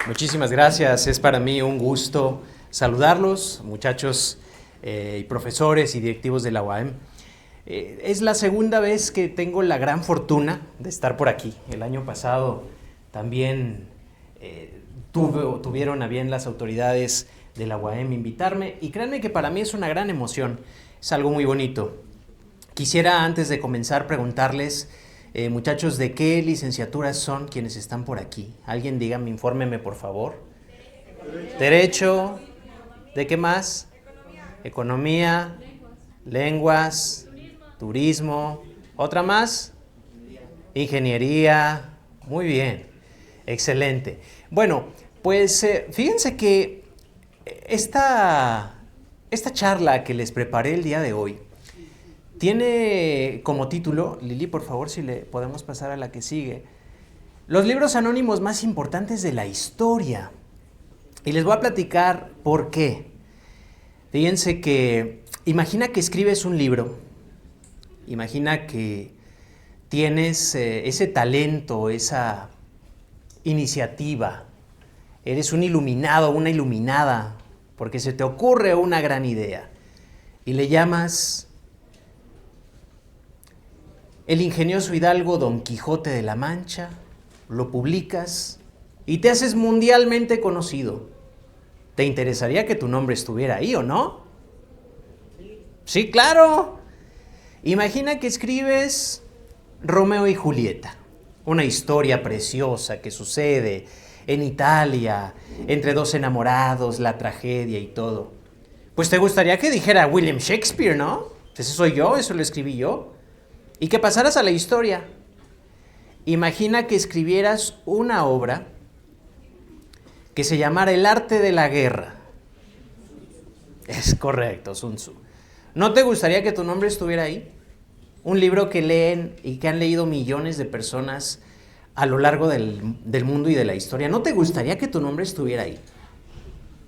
Muchísimas gracias. Es para mí un gusto saludarlos, muchachos y profesores y directivos de la UAM. Es la segunda vez que tengo la gran fortuna de estar por aquí. El año pasado también tuvieron a bien las autoridades de la UAM invitarme y créanme que para mí es una gran emoción, es algo muy bonito. Quisiera antes de comenzar preguntarles, muchachos, ¿de qué licenciaturas son quienes están por aquí? Alguien dígame, infórmeme por favor. Derecho. ¿De qué más? Economía, lenguas, turismo. ¿Otra más? Ingeniería. Muy bien, excelente. Bueno, pues fíjense que esta charla que les preparé el día de hoy tiene como título, Lili, por favor, si le podemos pasar a la que sigue, los libros anónimos más importantes de la historia. Y les voy a platicar por qué. Fíjense que imagina que escribes un libro, imagina que tienes ese talento, esa iniciativa, eres un iluminado, una iluminada, porque se te ocurre una gran idea y le llamas El ingenioso hidalgo Don Quijote de la Mancha, lo publicas y te haces mundialmente conocido. ¿Te interesaría que tu nombre estuviera ahí o no? Sí, claro. Imagina que escribes Romeo y Julieta, una historia preciosa que sucede en Italia, entre dos enamorados, la tragedia y todo. Pues te gustaría que dijera William Shakespeare, ¿no? Ese soy yo, eso lo escribí yo. Y que pasaras a la historia. Imagina que escribieras una obra que se llamara El arte de la guerra. Es correcto, Sun Tzu. ¿No te gustaría que tu nombre estuviera ahí? Un libro que leen y que han leído millones de personas a lo largo del mundo y de la historia. ¿No te gustaría que tu nombre estuviera ahí?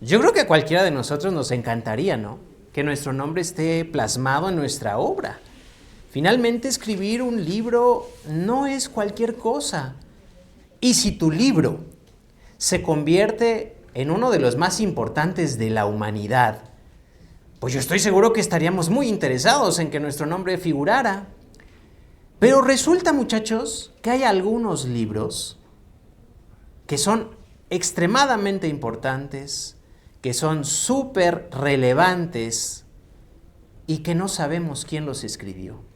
Yo creo que a cualquiera de nosotros nos encantaría, ¿no? Que nuestro nombre esté plasmado en nuestra obra. Finalmente, escribir un libro no es cualquier cosa. Y si tu libro se convierte en uno de los más importantes de la humanidad, pues yo estoy seguro que estaríamos muy interesados en que nuestro nombre figurara. Pero resulta, muchachos, que hay algunos libros que son extremadamente importantes, que son súper relevantes y que no sabemos quién los escribió.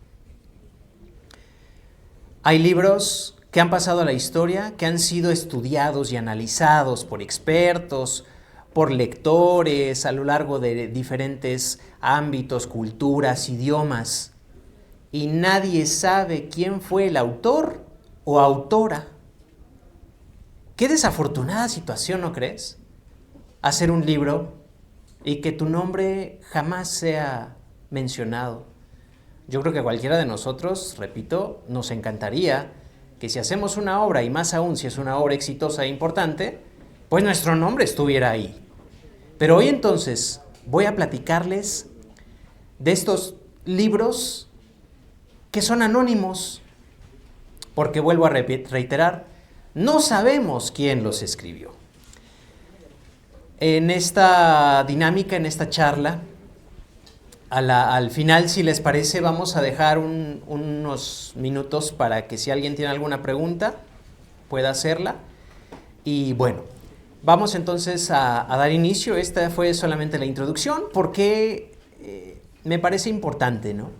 Hay libros que han pasado a la historia, que han sido estudiados y analizados por expertos, por lectores a lo largo de diferentes ámbitos, culturas, idiomas, y nadie sabe quién fue el autor o autora. Qué desafortunada situación, ¿no crees? Hacer un libro y que tu nombre jamás sea mencionado. Yo creo que cualquiera de nosotros, repito, nos encantaría que si hacemos una obra, y más aún si es una obra exitosa e importante, pues nuestro nombre estuviera ahí. Pero hoy entonces voy a platicarles de estos libros que son anónimos, porque vuelvo a reiterar, no sabemos quién los escribió. En esta dinámica, en esta charla, al final, si les parece, vamos a dejar unos minutos para que si alguien tiene alguna pregunta, pueda hacerla. Y bueno, vamos entonces a dar inicio. Esta fue solamente la introducción porque me parece importante, ¿no?,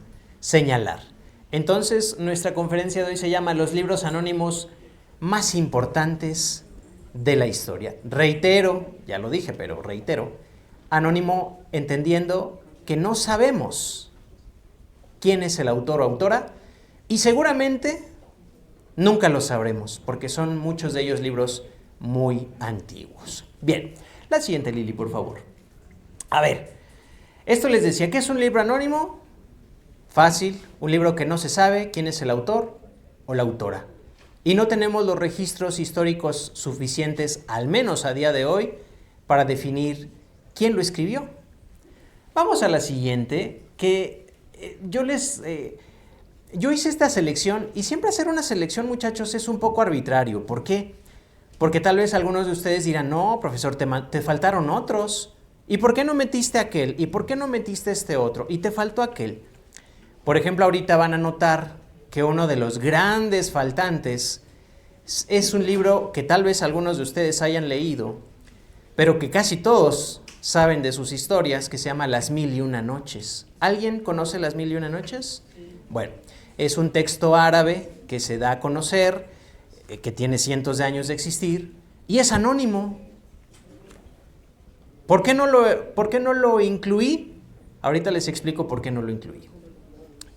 señalar. Entonces, nuestra conferencia de hoy se llama Los libros anónimos más importantes de la historia. Reitero, ya lo dije, pero reitero, anónimo entendiendo que no sabemos quién es el autor o autora y seguramente nunca lo sabremos porque son muchos de ellos libros muy antiguos. Bien, la siguiente, Lili, por favor. A ver, esto les decía, ¿qué es un libro anónimo? Fácil, un libro que no se sabe quién es el autor o la autora. Y no tenemos los registros históricos suficientes, al menos a día de hoy, para definir quién lo escribió. Vamos a la siguiente, que yo hice esta selección, y siempre hacer una selección, muchachos, es un poco arbitrario. ¿Por qué? Porque tal vez algunos de ustedes dirán, no, profesor, te faltaron otros. ¿Y por qué no metiste aquel? ¿Y por qué no metiste este otro? Y te faltó aquel. Por ejemplo, ahorita van a notar que uno de los grandes faltantes es un libro que tal vez algunos de ustedes hayan leído, pero que casi todos saben de sus historias, que se llama Las Mil y Una Noches. ¿Alguien conoce Las Mil y Una Noches? Bueno, es un texto árabe que se da a conocer, que tiene cientos de años de existir, y es anónimo. ¿Por qué no lo incluí? Ahorita les explico por qué no lo incluí.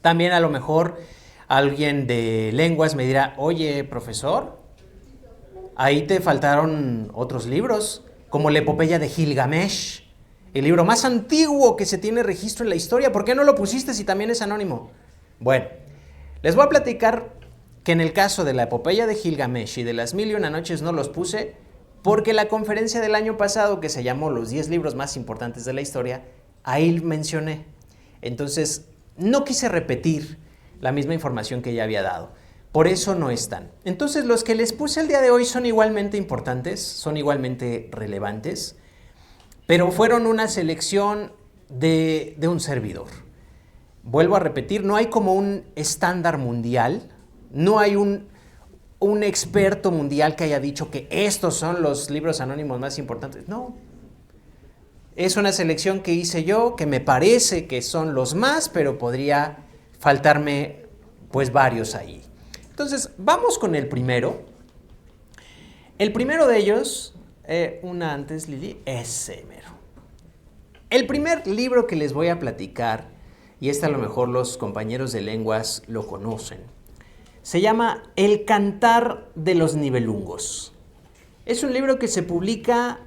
También a lo mejor alguien de lenguas me dirá, oye, profesor, ahí te faltaron otros libros, como la epopeya de Gilgamesh, el libro más antiguo que se tiene registro en la historia. ¿Por qué no lo pusiste si también es anónimo? Bueno, les voy a platicar que en el caso de la epopeya de Gilgamesh y de Las Mil y Una Noches no los puse porque la conferencia del año pasado, que se llamó Los 10 libros más importantes de la historia, ahí mencioné. Entonces, no quise repetir la misma información que ya había dado. Por eso no están. Entonces, los que les puse el día de hoy son igualmente importantes, son igualmente relevantes, pero fueron una selección de un servidor. Vuelvo a repetir, no hay como un estándar mundial, no hay un experto mundial que haya dicho que estos son los libros anónimos más importantes. No. Es una selección que hice yo, que me parece que son los más, pero podría faltarme pues varios ahí. Entonces, vamos con el primero. El primero de ellos, una antes, Lili, ese mero. El primer libro que les voy a platicar, y este a lo mejor los compañeros de lenguas lo conocen, se llama El Cantar de los Nibelungos. Es un libro que se publica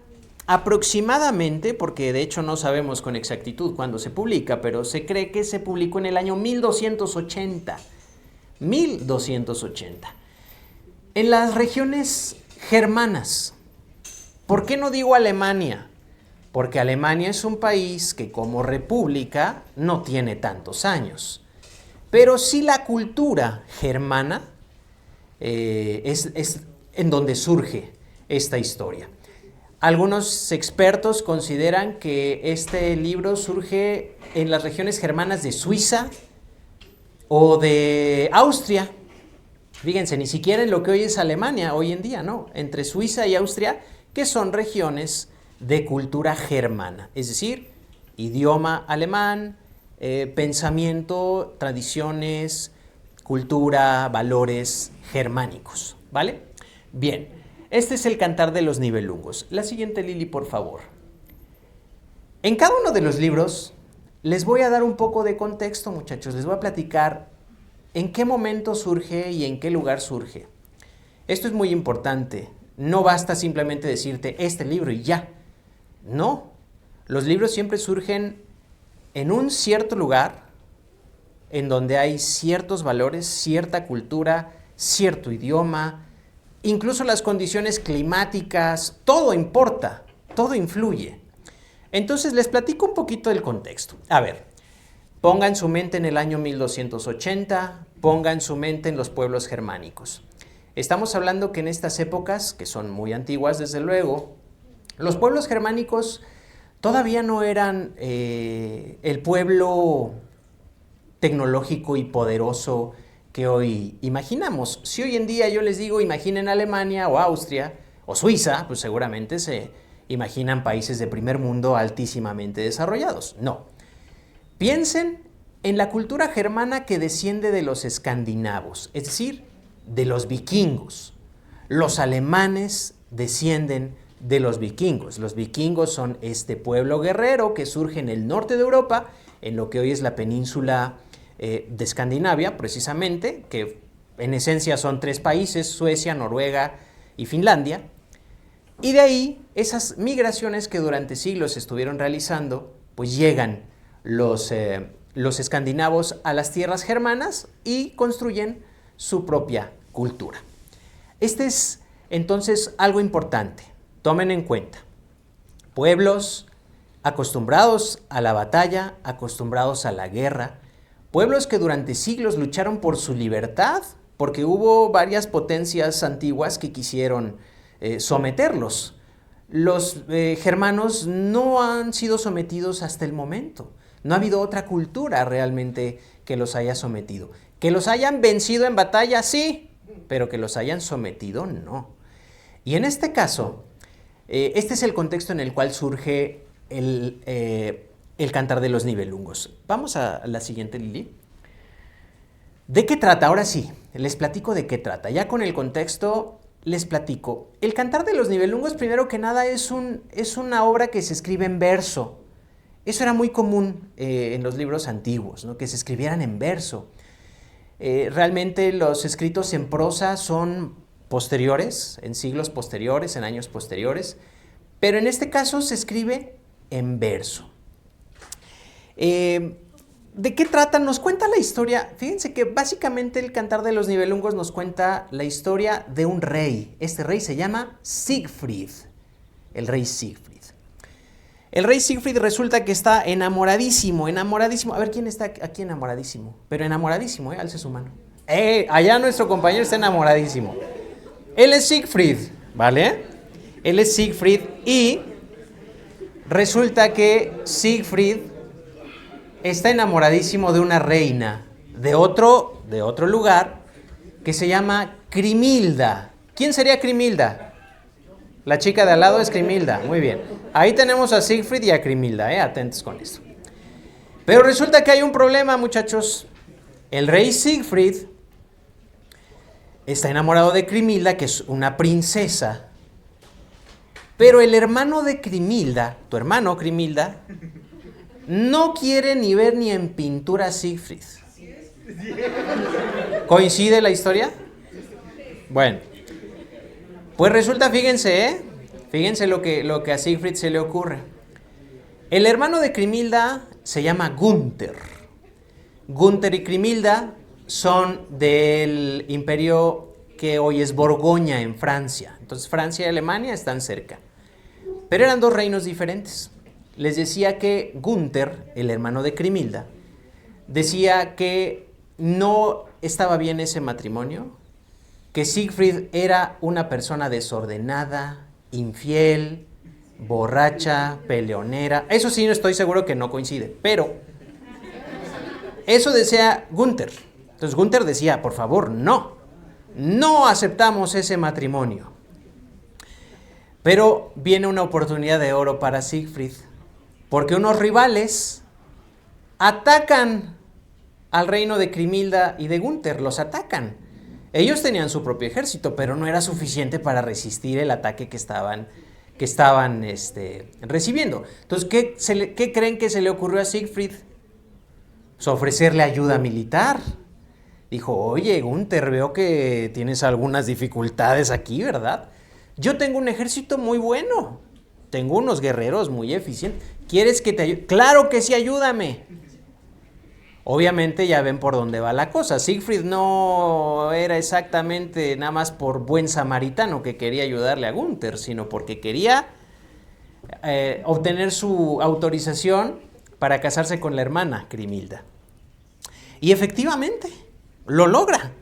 aproximadamente, porque de hecho no sabemos con exactitud cuándo se publica, pero se cree que se publicó en el año 1280. 1280. En las regiones germanas. ¿Por qué no digo Alemania? Porque Alemania es un país que como república no tiene tantos años. Pero sí la cultura germana es en donde surge esta historia. Algunos expertos consideran que este libro surge en las regiones germanas de Suiza o de Austria. Fíjense, ni siquiera en lo que hoy es Alemania, hoy en día, ¿no? Entre Suiza y Austria, que son regiones de cultura germana, es decir, idioma alemán, pensamiento, tradiciones, cultura, valores germánicos, ¿vale? Bien, este es el Cantar de los Nibelungos. La siguiente, Lili, por favor. En cada uno de los libros les voy a dar un poco de contexto, muchachos. Les voy a platicar en qué momento surge y en qué lugar surge. Esto es muy importante. No basta simplemente decirte este libro y ya. No. Los libros siempre surgen en un cierto lugar, en donde hay ciertos valores, cierta cultura, cierto idioma, incluso las condiciones climáticas, todo importa, todo influye. Entonces les platico un poquito del contexto. A ver, pongan su mente en el año 1280, pongan su mente en los pueblos germánicos. Estamos hablando que en estas épocas, que son muy antiguas desde luego, los pueblos germánicos todavía no eran el pueblo tecnológico y poderoso que hoy imaginamos. Si hoy en día yo les digo, imaginen Alemania o Austria o Suiza, pues seguramente se imaginan países de primer mundo altísimamente desarrollados. No. Piensen en la cultura germana que desciende de los escandinavos, es decir, de los vikingos. Los alemanes descienden de los vikingos. Los vikingos son este pueblo guerrero que surge en el norte de Europa, en lo que hoy es la península de Escandinavia, precisamente, que en esencia son 3 países, Suecia, Noruega y Finlandia. Y de ahí, esas migraciones que durante siglos se estuvieron realizando, pues llegan los escandinavos a las tierras germanas y construyen su propia cultura. Este es entonces algo importante. Tomen en cuenta. Pueblos acostumbrados a la batalla, acostumbrados a la guerra, pueblos que durante siglos lucharon por su libertad, porque hubo varias potencias antiguas que quisieron someterlos. Los germanos no han sido sometidos hasta el momento. No ha habido otra cultura realmente que los haya sometido. Que los hayan vencido en batalla, sí, pero que los hayan sometido, no. Y en este caso, este es el contexto en el cual surge el Cantar de los Nibelungos. Vamos a la siguiente, Lili. ¿De qué trata? Ahora sí, les platico de qué trata. Ya con el contexto les platico. El Cantar de los Nibelungos, primero que nada, es una obra que se escribe en verso. Eso era muy común en los libros antiguos, ¿no? Que se escribieran en verso. Realmente los escritos en prosa son posteriores, en siglos posteriores, en años posteriores, pero en este caso se escribe en verso. ¿De qué trata? Nos cuenta la historia. Fíjense que básicamente el Cantar de los Nibelungos nos cuenta la historia de un rey. Este rey se llama Siegfried, el rey Siegfried. El rey Siegfried resulta que está enamoradísimo. A ver, ¿quién está aquí enamoradísimo? Pero enamoradísimo, alce su mano. Allá nuestro compañero está enamoradísimo. Él es Siegfried, ¿vale? Él es Siegfried y resulta que Siegfried está enamoradísimo de una reina de otro lugar que se llama Crimilda. ¿Quién sería Crimilda? La chica de al lado es Crimilda, muy bien. Ahí tenemos a Siegfried y a Crimilda, atentos con esto. Pero resulta que hay un problema, muchachos. El rey Siegfried está enamorado de Crimilda, que es una princesa. Pero el hermano de Crimilda, tu hermano Crimilda, no quiere ni ver ni en pintura a Siegfried. ¿Coincide la historia? Bueno, pues resulta, fíjense, fíjense lo que a Siegfried se le ocurre. El hermano de Crimilda se llama Gunther. Gunther y Crimilda son del imperio que hoy es Borgoña en Francia. Entonces Francia y Alemania están cerca. Pero eran dos reinos diferentes. Les decía que Gunther, el hermano de Crimilda, decía que no estaba bien ese matrimonio, que Siegfried era una persona desordenada, infiel, borracha, peleonera. Eso sí, no estoy seguro que no coincide, pero eso decía Gunther. Entonces Gunther decía, por favor, no aceptamos ese matrimonio. Pero viene una oportunidad de oro para Siegfried, porque unos rivales atacan al reino de Crimilda y de Gunther, los atacan. Ellos tenían su propio ejército, pero no era suficiente para resistir el ataque que estaban recibiendo. Entonces, ¿qué creen que se le ocurrió a Siegfried? Pues ofrecerle ayuda militar. Dijo, oye, Gunther, veo que tienes algunas dificultades aquí, ¿verdad? Yo tengo un ejército muy bueno. Tengo unos guerreros muy eficientes. ¿Quieres que te ayude? ¡Claro que sí, ayúdame! Obviamente ya ven por dónde va la cosa. Siegfried no era exactamente nada más por buen samaritano que quería ayudarle a Gunther, sino porque quería obtener su autorización para casarse con la hermana Crimilda. Y efectivamente, lo logra.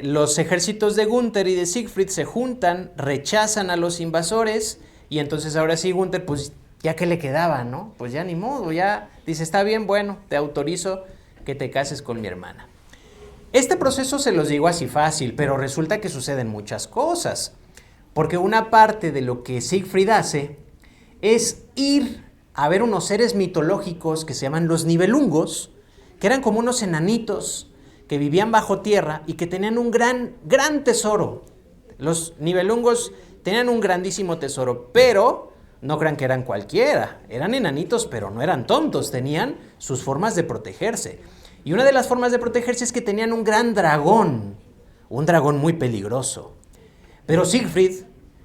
Los ejércitos de Gunther y de Siegfried se juntan, rechazan a los invasores y entonces ahora sí Gunther, pues ya que le quedaba, ¿no? Pues ya ni modo, ya dice, está bien, bueno, te autorizo que te cases con mi hermana. Este proceso se los digo así fácil, pero resulta que suceden muchas cosas, porque una parte de lo que Siegfried hace es ir a ver unos seres mitológicos que se llaman los Nibelungos, que eran como unos enanitos que vivían bajo tierra y que tenían un gran tesoro. Los Nibelungos tenían un grandísimo tesoro, pero no crean que eran cualquiera, eran enanitos, pero no eran tontos, tenían sus formas de protegerse. Y una de las formas de protegerse es que tenían un dragón muy peligroso. Pero Siegfried,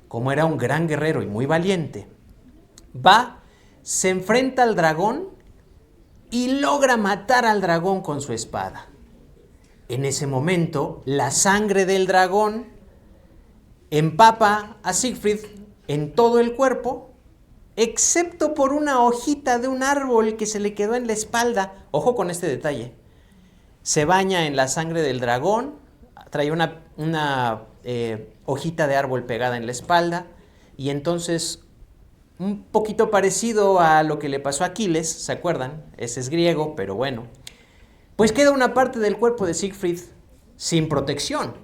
como era un gran guerrero y muy valiente, se enfrenta al dragón y logra matar al dragón con su espada. En ese momento, la sangre del dragón empapa a Siegfried en todo el cuerpo, excepto por una hojita de un árbol que se le quedó en la espalda. Ojo con este detalle. Se baña en la sangre del dragón, trae una hojita de árbol pegada en la espalda, y entonces un poquito parecido a lo que le pasó a Aquiles, ¿se acuerdan? Ese es griego, pero bueno. Pues queda una parte del cuerpo de Siegfried sin protección.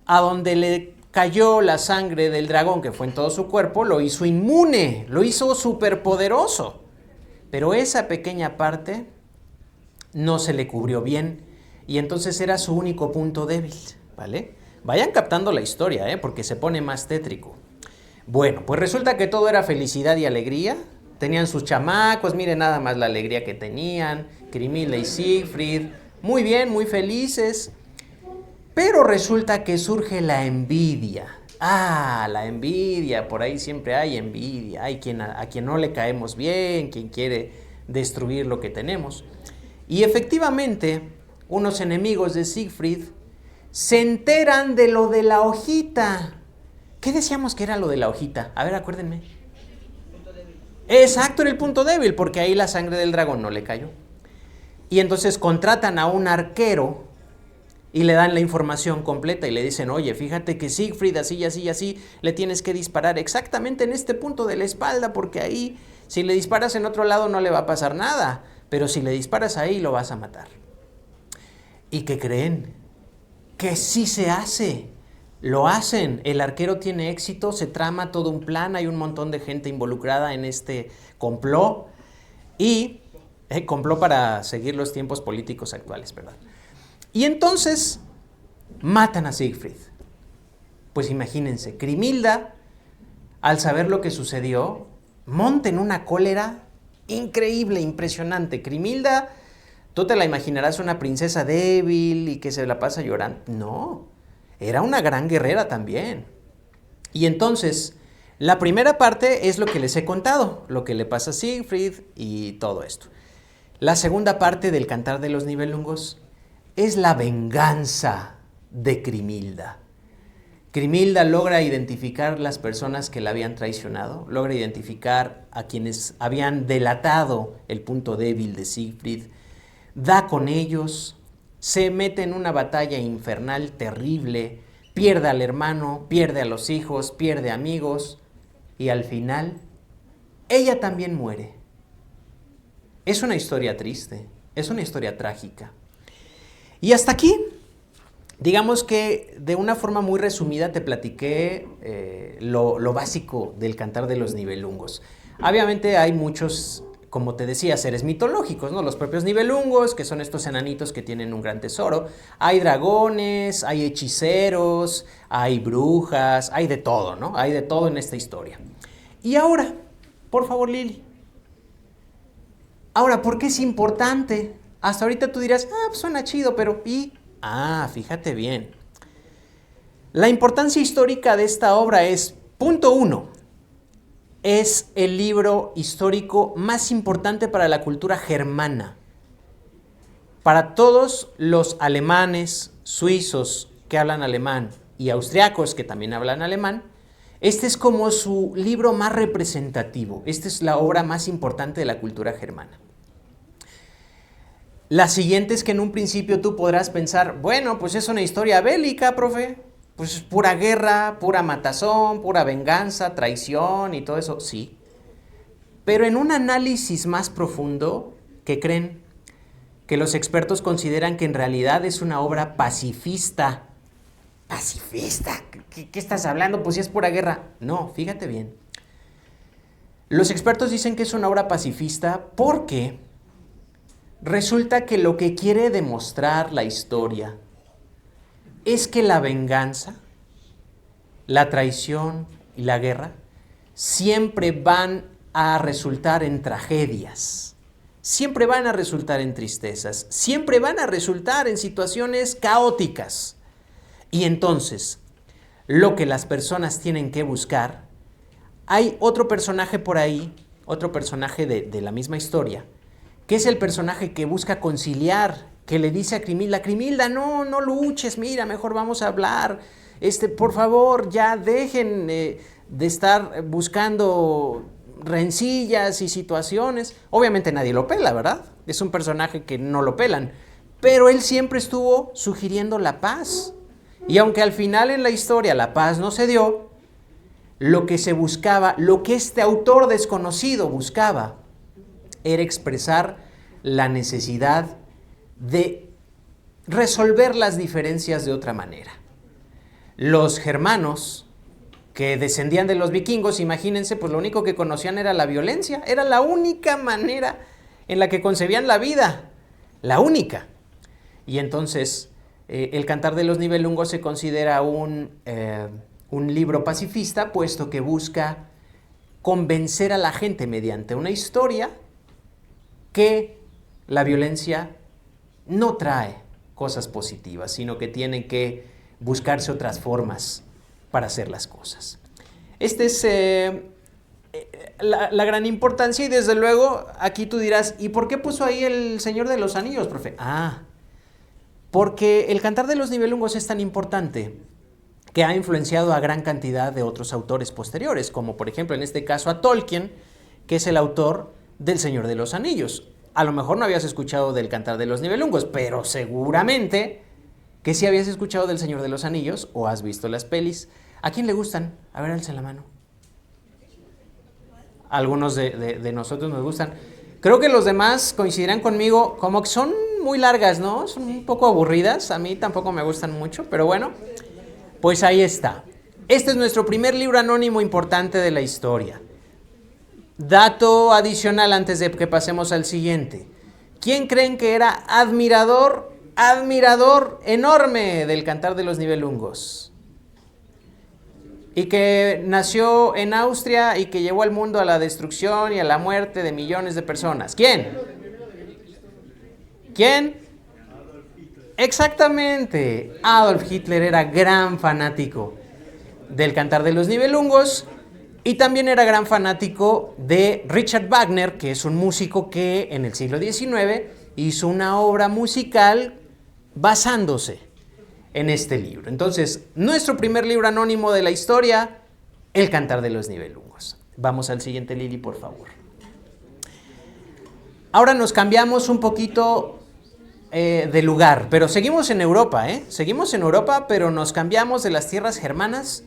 A donde le cayó la sangre del dragón, que fue en todo su cuerpo, lo hizo inmune, lo hizo superpoderoso. Pero esa pequeña parte no se le cubrió bien, y entonces era su único punto débil, ¿vale? Vayan captando la historia, porque se pone más tétrico. Bueno, pues resulta que todo era felicidad y alegría. Tenían sus chamacos, miren nada más la alegría que tenían, Grimhilda y Siegfried, muy bien, muy felices. Pero resulta que surge la envidia. Ah, la envidia, por ahí siempre hay envidia. Hay a quien no le caemos bien, quien quiere destruir lo que tenemos. Y efectivamente, unos enemigos de Siegfried se enteran de lo de la hojita. ¿Qué decíamos que era lo de la hojita? A ver, acuérdenme. Punto débil. Exacto, era el punto débil, porque ahí la sangre del dragón no le cayó. Y entonces contratan a un arquero y le dan la información completa y le dicen, oye, fíjate que Siegfried así y así y así, le tienes que disparar exactamente en este punto de la espalda, porque ahí, si le disparas en otro lado no le va a pasar nada, pero si le disparas ahí lo vas a matar. ¿Y qué creen? Que sí se hace. Lo hacen, el arquero tiene éxito, se trama todo un plan, hay un montón de gente involucrada en este complot, y complot para seguir los tiempos políticos actuales, ¿verdad? Y entonces matan a Siegfried. Pues imagínense, Grimhilda, al saber lo que sucedió, monta en una cólera increíble, impresionante. Grimhilda, tú te la imaginarás una princesa débil y que se la pasa llorando. No, era una gran guerrera también. Y entonces, la primera parte es lo que les he contado, lo que le pasa a Siegfried y todo esto. La segunda parte del Cantar de los Nibelungos es la venganza de Grimhilda. Grimhilda logra identificar las personas que la habían traicionado, logra identificar a quienes habían delatado el punto débil de Siegfried, da con ellos, se mete en una batalla infernal terrible, pierde al hermano, pierde a los hijos, pierde amigos, y al final, ella también muere. Es una historia triste, es una historia trágica. Y hasta aquí, digamos que de una forma muy resumida te platiqué lo básico del Cantar de los Nibelungos. Obviamente hay muchos, como te decía, seres mitológicos, ¿no? Los propios Nibelungos, que son estos enanitos que tienen un gran tesoro. Hay dragones, hay hechiceros, hay brujas, hay de todo, ¿no? Hay de todo en esta historia. Y ahora, por favor, Lili. Ahora, ¿por qué es importante? Hasta ahorita tú dirás, pues suena chido, pero ¿y? Fíjate bien. La importancia histórica de esta obra es, punto 1, es el libro histórico más importante para la cultura germana. Para todos los alemanes, suizos que hablan alemán y austriacos que también hablan alemán, este es como su libro más representativo. Esta es la obra más importante de la cultura germana. La siguiente es que en un principio tú podrás pensar, bueno, pues es una historia bélica, profe. Pues pura guerra, pura matazón, pura venganza, traición y todo eso, sí. Pero en un análisis más profundo, ¿qué creen? Que los expertos consideran que en realidad es una obra pacifista. ¿Pacifista? ¿Qué estás hablando? Pues si es pura guerra. No, fíjate bien. Los expertos dicen que es una obra pacifista porque resulta que lo que quiere demostrar la historia es que la venganza, la traición y la guerra siempre van a resultar en tragedias, siempre van a resultar en tristezas, siempre van a resultar en situaciones caóticas. Y entonces, lo que las personas tienen que buscar, hay otro personaje por ahí, otro personaje de la misma historia, que es el personaje que busca conciliar, que le dice a Grimhilda, no luches, mira, mejor vamos a hablar, por favor, ya dejen de estar buscando rencillas y situaciones. Obviamente nadie lo pela, ¿verdad? Es un personaje que no lo pelan, pero él siempre estuvo sugiriendo la paz. Y aunque al final en la historia la paz no se dio, lo que se buscaba, lo que este autor desconocido buscaba, era expresar la necesidad de resolver las diferencias de otra manera. Los germanos, que descendían de los vikingos, imagínense, pues lo único que conocían era la violencia, era la única manera en la que concebían la vida, la única. Y entonces, el Cantar de los Nibelungos se considera un libro pacifista, puesto que busca convencer a la gente mediante una historia que la violencia no trae cosas positivas, sino que tienen que buscarse otras formas para hacer las cosas. Esta es la gran importancia, y desde luego aquí tú dirás, ¿y por qué puso ahí el Señor de los Anillos, profe? Porque el Cantar de los Nibelungos es tan importante que ha influenciado a gran cantidad de otros autores posteriores, como por ejemplo en este caso a Tolkien, que es el autor del Señor de los Anillos. A lo mejor no habías escuchado del Cantar de los Nibelungos, pero seguramente que sí habías escuchado del Señor de los Anillos o has visto las pelis. ¿A quién le gustan? A ver, alza la mano. Algunos de nosotros nos gustan. Creo que los demás coincidirán conmigo, como que son muy largas, ¿no? Son un poco aburridas. A mí tampoco me gustan mucho, pero bueno, pues ahí está. Este es nuestro primer libro anónimo importante de la historia. Dato adicional antes de que pasemos al siguiente. ¿Quién creen que era admirador enorme del Cantar de los Nibelungos? Y que nació en Austria y que llevó al mundo a la destrucción y a la muerte de millones de personas. ¿Quién? ¿Quién? Exactamente. Adolf Hitler era gran fanático del Cantar de los Nibelungos y también era gran fanático de Richard Wagner, que es un músico que en el siglo XIX hizo una obra musical basándose en este libro. Entonces, nuestro primer libro anónimo de la historia, El Cantar de los Nibelungos. Vamos al siguiente, Lili, por favor. Ahora nos cambiamos un poquito de lugar, pero seguimos en Europa, Seguimos en Europa, pero nos cambiamos de las tierras germanas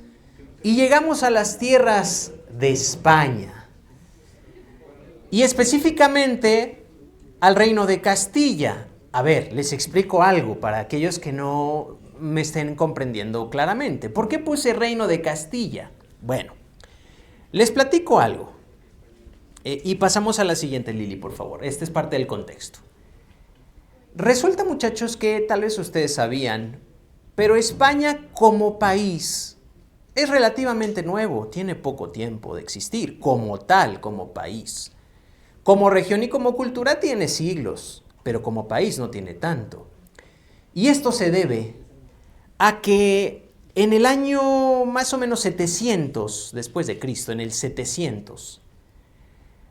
y llegamos a las tierras de España. Y específicamente al reino de Castilla. A ver, les explico algo para aquellos que no me estén comprendiendo claramente. ¿Por qué puse reino de Castilla? Bueno, les platico algo. Y pasamos a la siguiente, Lili, por favor. Esta es parte del contexto. Resulta, muchachos, que tal vez ustedes sabían, pero España como país es relativamente nuevo, tiene poco tiempo de existir, como tal, como país. Como región y como cultura tiene siglos, pero como país no tiene tanto. Y esto se debe a que en el año más o menos 700 después de Cristo, en el 700,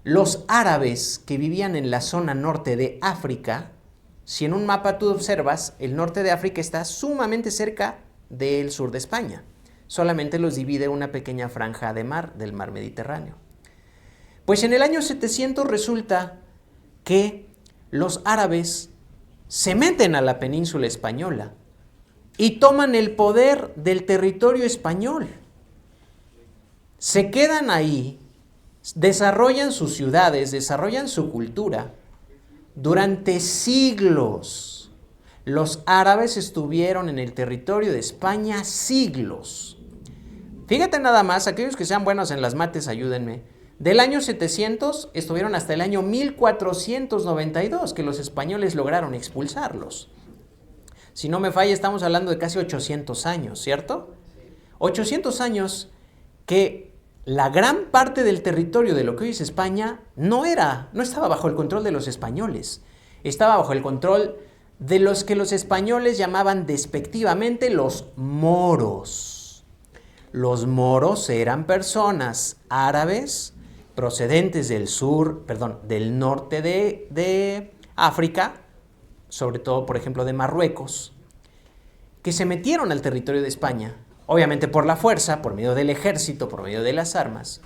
los árabes que vivían en la zona norte de África, si en un mapa tú observas, el norte de África está sumamente cerca del sur de España. Solamente los divide una pequeña franja de mar, del mar Mediterráneo. Pues en el año 700 resulta que los árabes se meten a la península española y toman el poder del territorio español. Se quedan ahí, desarrollan sus ciudades, desarrollan su cultura. Durante siglos, los árabes estuvieron en el territorio de España siglos. Fíjate nada más, aquellos que sean buenos en las mates, ayúdenme. Del año 700 estuvieron hasta el año 1492, que los españoles lograron expulsarlos. Si no me falla, estamos hablando de casi 800 años, ¿cierto? 800 años que la gran parte del territorio de lo que hoy es España no estaba bajo el control de los españoles. Estaba bajo el control de los que los españoles llamaban despectivamente los moros. Los moros eran personas árabes procedentes del norte de África, sobre todo, por ejemplo, de Marruecos, que se metieron al territorio de España, obviamente por la fuerza, por medio del ejército, por medio de las armas,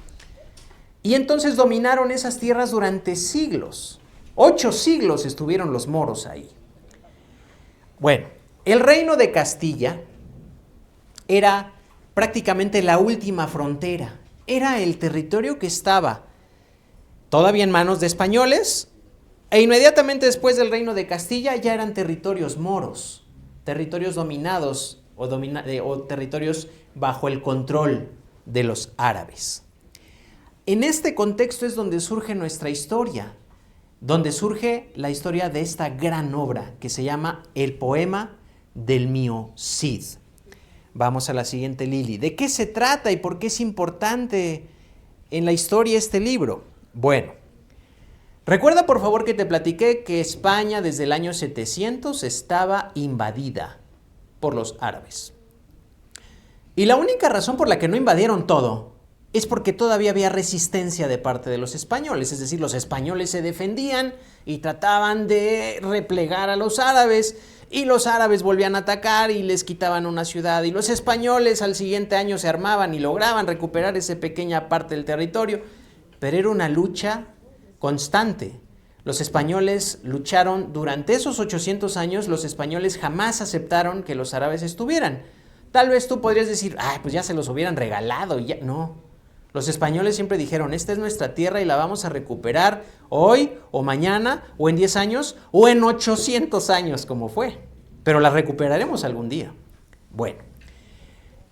y entonces dominaron esas tierras durante siglos. 8 siglos estuvieron los moros ahí. Bueno, el reino de Castilla era prácticamente la última frontera. Era el territorio que estaba todavía en manos de españoles, e inmediatamente después del Reino de Castilla ya eran territorios moros, territorios dominados o territorios bajo el control de los árabes. En este contexto es donde surge nuestra historia, donde surge la historia de esta gran obra que se llama El poema del mío Cid. Vamos a la siguiente, Lili. ¿De qué se trata y por qué es importante en la historia este libro? Bueno, recuerda por favor que te platiqué que España desde el año 700 estaba invadida por los árabes. Y la única razón por la que no invadieron todo es porque todavía había resistencia de parte de los españoles. Es decir, los españoles se defendían y trataban de replegar a los árabes, y los árabes volvían a atacar y les quitaban una ciudad, y los españoles al siguiente año se armaban y lograban recuperar esa pequeña parte del territorio, pero era una lucha constante. Los españoles lucharon durante esos 800 años, los españoles jamás aceptaron que los árabes estuvieran. Tal vez tú podrías decir, pues ya se los hubieran regalado, ya. No. Los españoles siempre dijeron, esta es nuestra tierra y la vamos a recuperar hoy o mañana o en 10 años o en 800 años como fue. Pero la recuperaremos algún día. Bueno,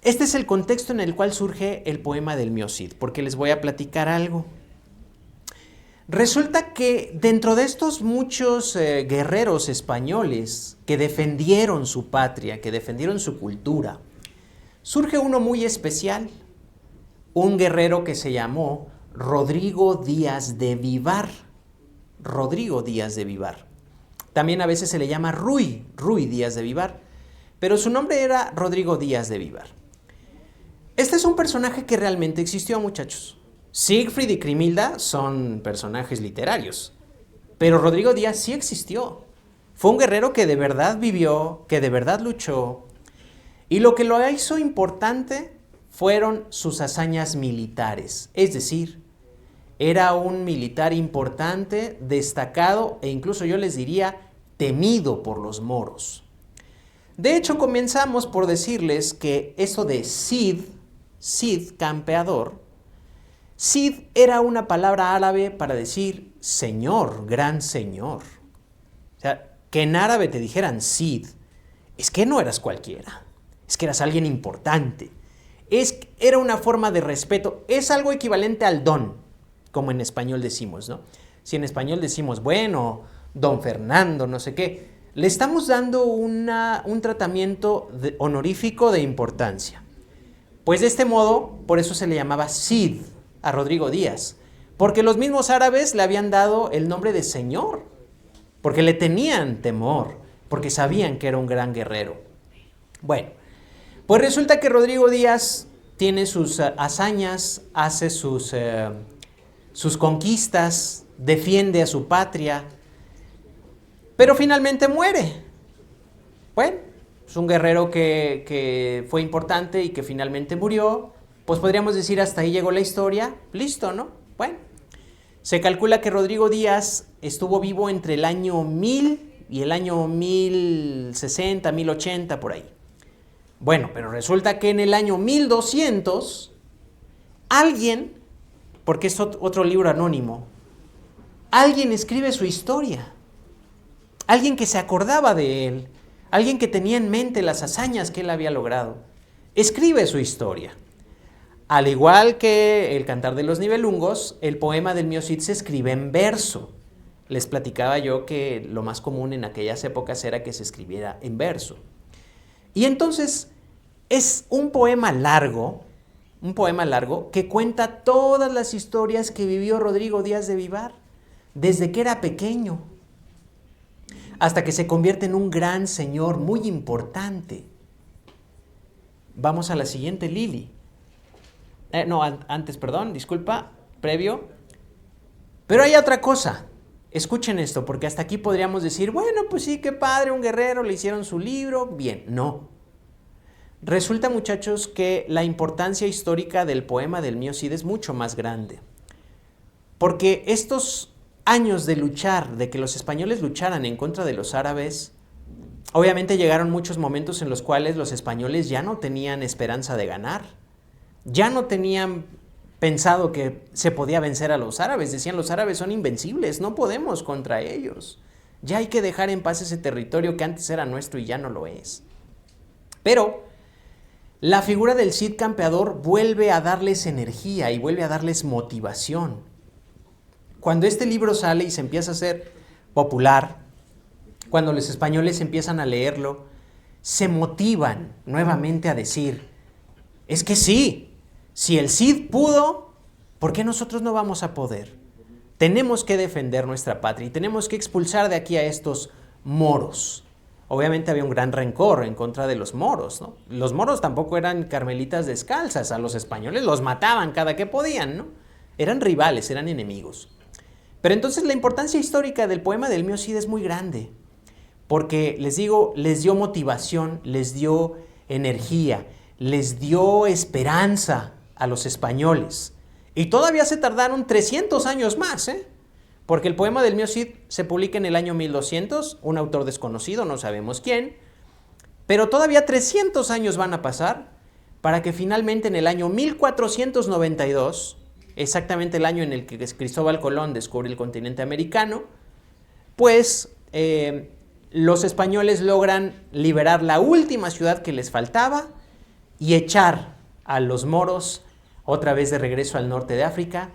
este es el contexto en el cual surge el poema del mío Cid, porque les voy a platicar algo. Resulta que dentro de estos muchos guerreros españoles que defendieron su patria, que defendieron su cultura, surge uno muy especial. Un guerrero que se llamó Rodrigo Díaz de Vivar. Rodrigo Díaz de Vivar. También a veces se le llama Ruy Díaz de Vivar, pero su nombre era Rodrigo Díaz de Vivar. Este es un personaje que realmente existió, muchachos. Siegfried y Crimilda son personajes literarios, pero Rodrigo Díaz sí existió. Fue un guerrero que de verdad vivió, que de verdad luchó, y lo que lo hizo importante fueron sus hazañas militares, es decir, era un militar importante, destacado e incluso yo les diría temido por los moros. De hecho, comenzamos por decirles que eso de Cid, campeador, Cid era una palabra árabe para decir señor, gran señor. O sea, que en árabe te dijeran Cid, es que no eras cualquiera, es que eras alguien importante. Era una forma de respeto, es algo equivalente al don, como en español decimos, ¿no? Si en español decimos, bueno, don Fernando, no sé qué, le estamos dando un tratamiento honorífico de importancia. Pues de este modo, por eso se le llamaba Cid a Rodrigo Díaz, porque los mismos árabes le habían dado el nombre de señor, porque le tenían temor, porque sabían que era un gran guerrero. Bueno, pues resulta que Rodrigo Díaz tiene sus hazañas, hace sus conquistas, defiende a su patria, pero finalmente muere. Bueno, es un guerrero que fue importante y que finalmente murió. Pues podríamos decir hasta ahí llegó la historia, listo, ¿no? Bueno, se calcula que Rodrigo Díaz estuvo vivo entre el año 1000 y el año 1060, 1080, por ahí. Bueno, pero resulta que en el año 1200, alguien, porque es otro libro anónimo, alguien escribe su historia. Alguien que se acordaba de él, alguien que tenía en mente las hazañas que él había logrado, escribe su historia. Al igual que el Cantar de los Nibelungos, el poema del mío Cid se escribe en verso. Les platicaba yo que lo más común en aquellas épocas era que se escribiera en verso. Y entonces es un poema largo que cuenta todas las historias que vivió Rodrigo Díaz de Vivar, desde que era pequeño, hasta que se convierte en un gran señor muy importante. Vamos a la siguiente, Lili. Previo. Pero hay otra cosa. Escuchen esto, porque hasta aquí podríamos decir, bueno, pues sí, qué padre, un guerrero, le hicieron su libro, bien. No. Resulta, muchachos, que la importancia histórica del poema del mío Cid es mucho más grande. Porque estos años de luchar, de que los españoles lucharan en contra de los árabes, Obviamente llegaron muchos momentos en los cuales los españoles ya no tenían esperanza de ganar, ya no tenían pensado que se podía vencer a los árabes. Decían, los árabes son invencibles, no podemos contra ellos. Ya hay que dejar en paz ese territorio que antes era nuestro y ya no lo es. Pero la figura del Cid campeador vuelve a darles energía y vuelve a darles motivación. Cuando este libro sale y se empieza a hacer popular, cuando los españoles empiezan a leerlo, se motivan nuevamente a decir, es que sí, si el Cid pudo, ¿por qué nosotros no vamos a poder? Tenemos que defender nuestra patria y tenemos que expulsar de aquí a estos moros. Obviamente había un gran rencor en contra de los moros, ¿no? Los moros tampoco eran carmelitas descalzas, a los españoles los mataban cada que podían, ¿no? Eran rivales, eran enemigos. Pero entonces la importancia histórica del poema del Mío Cid es muy grande, porque les digo, les dio motivación, les dio energía, les dio esperanza a los españoles. Y todavía se tardaron 300 años más, porque el poema del Mío Cid se publica en el año 1200, un autor desconocido, no sabemos quién, pero todavía 300 años van a pasar para que finalmente en el año 1492, exactamente el año en el que Cristóbal Colón descubre el continente americano, pues los españoles logran liberar la última ciudad que les faltaba y echar a los moros otra vez de regreso al norte de África,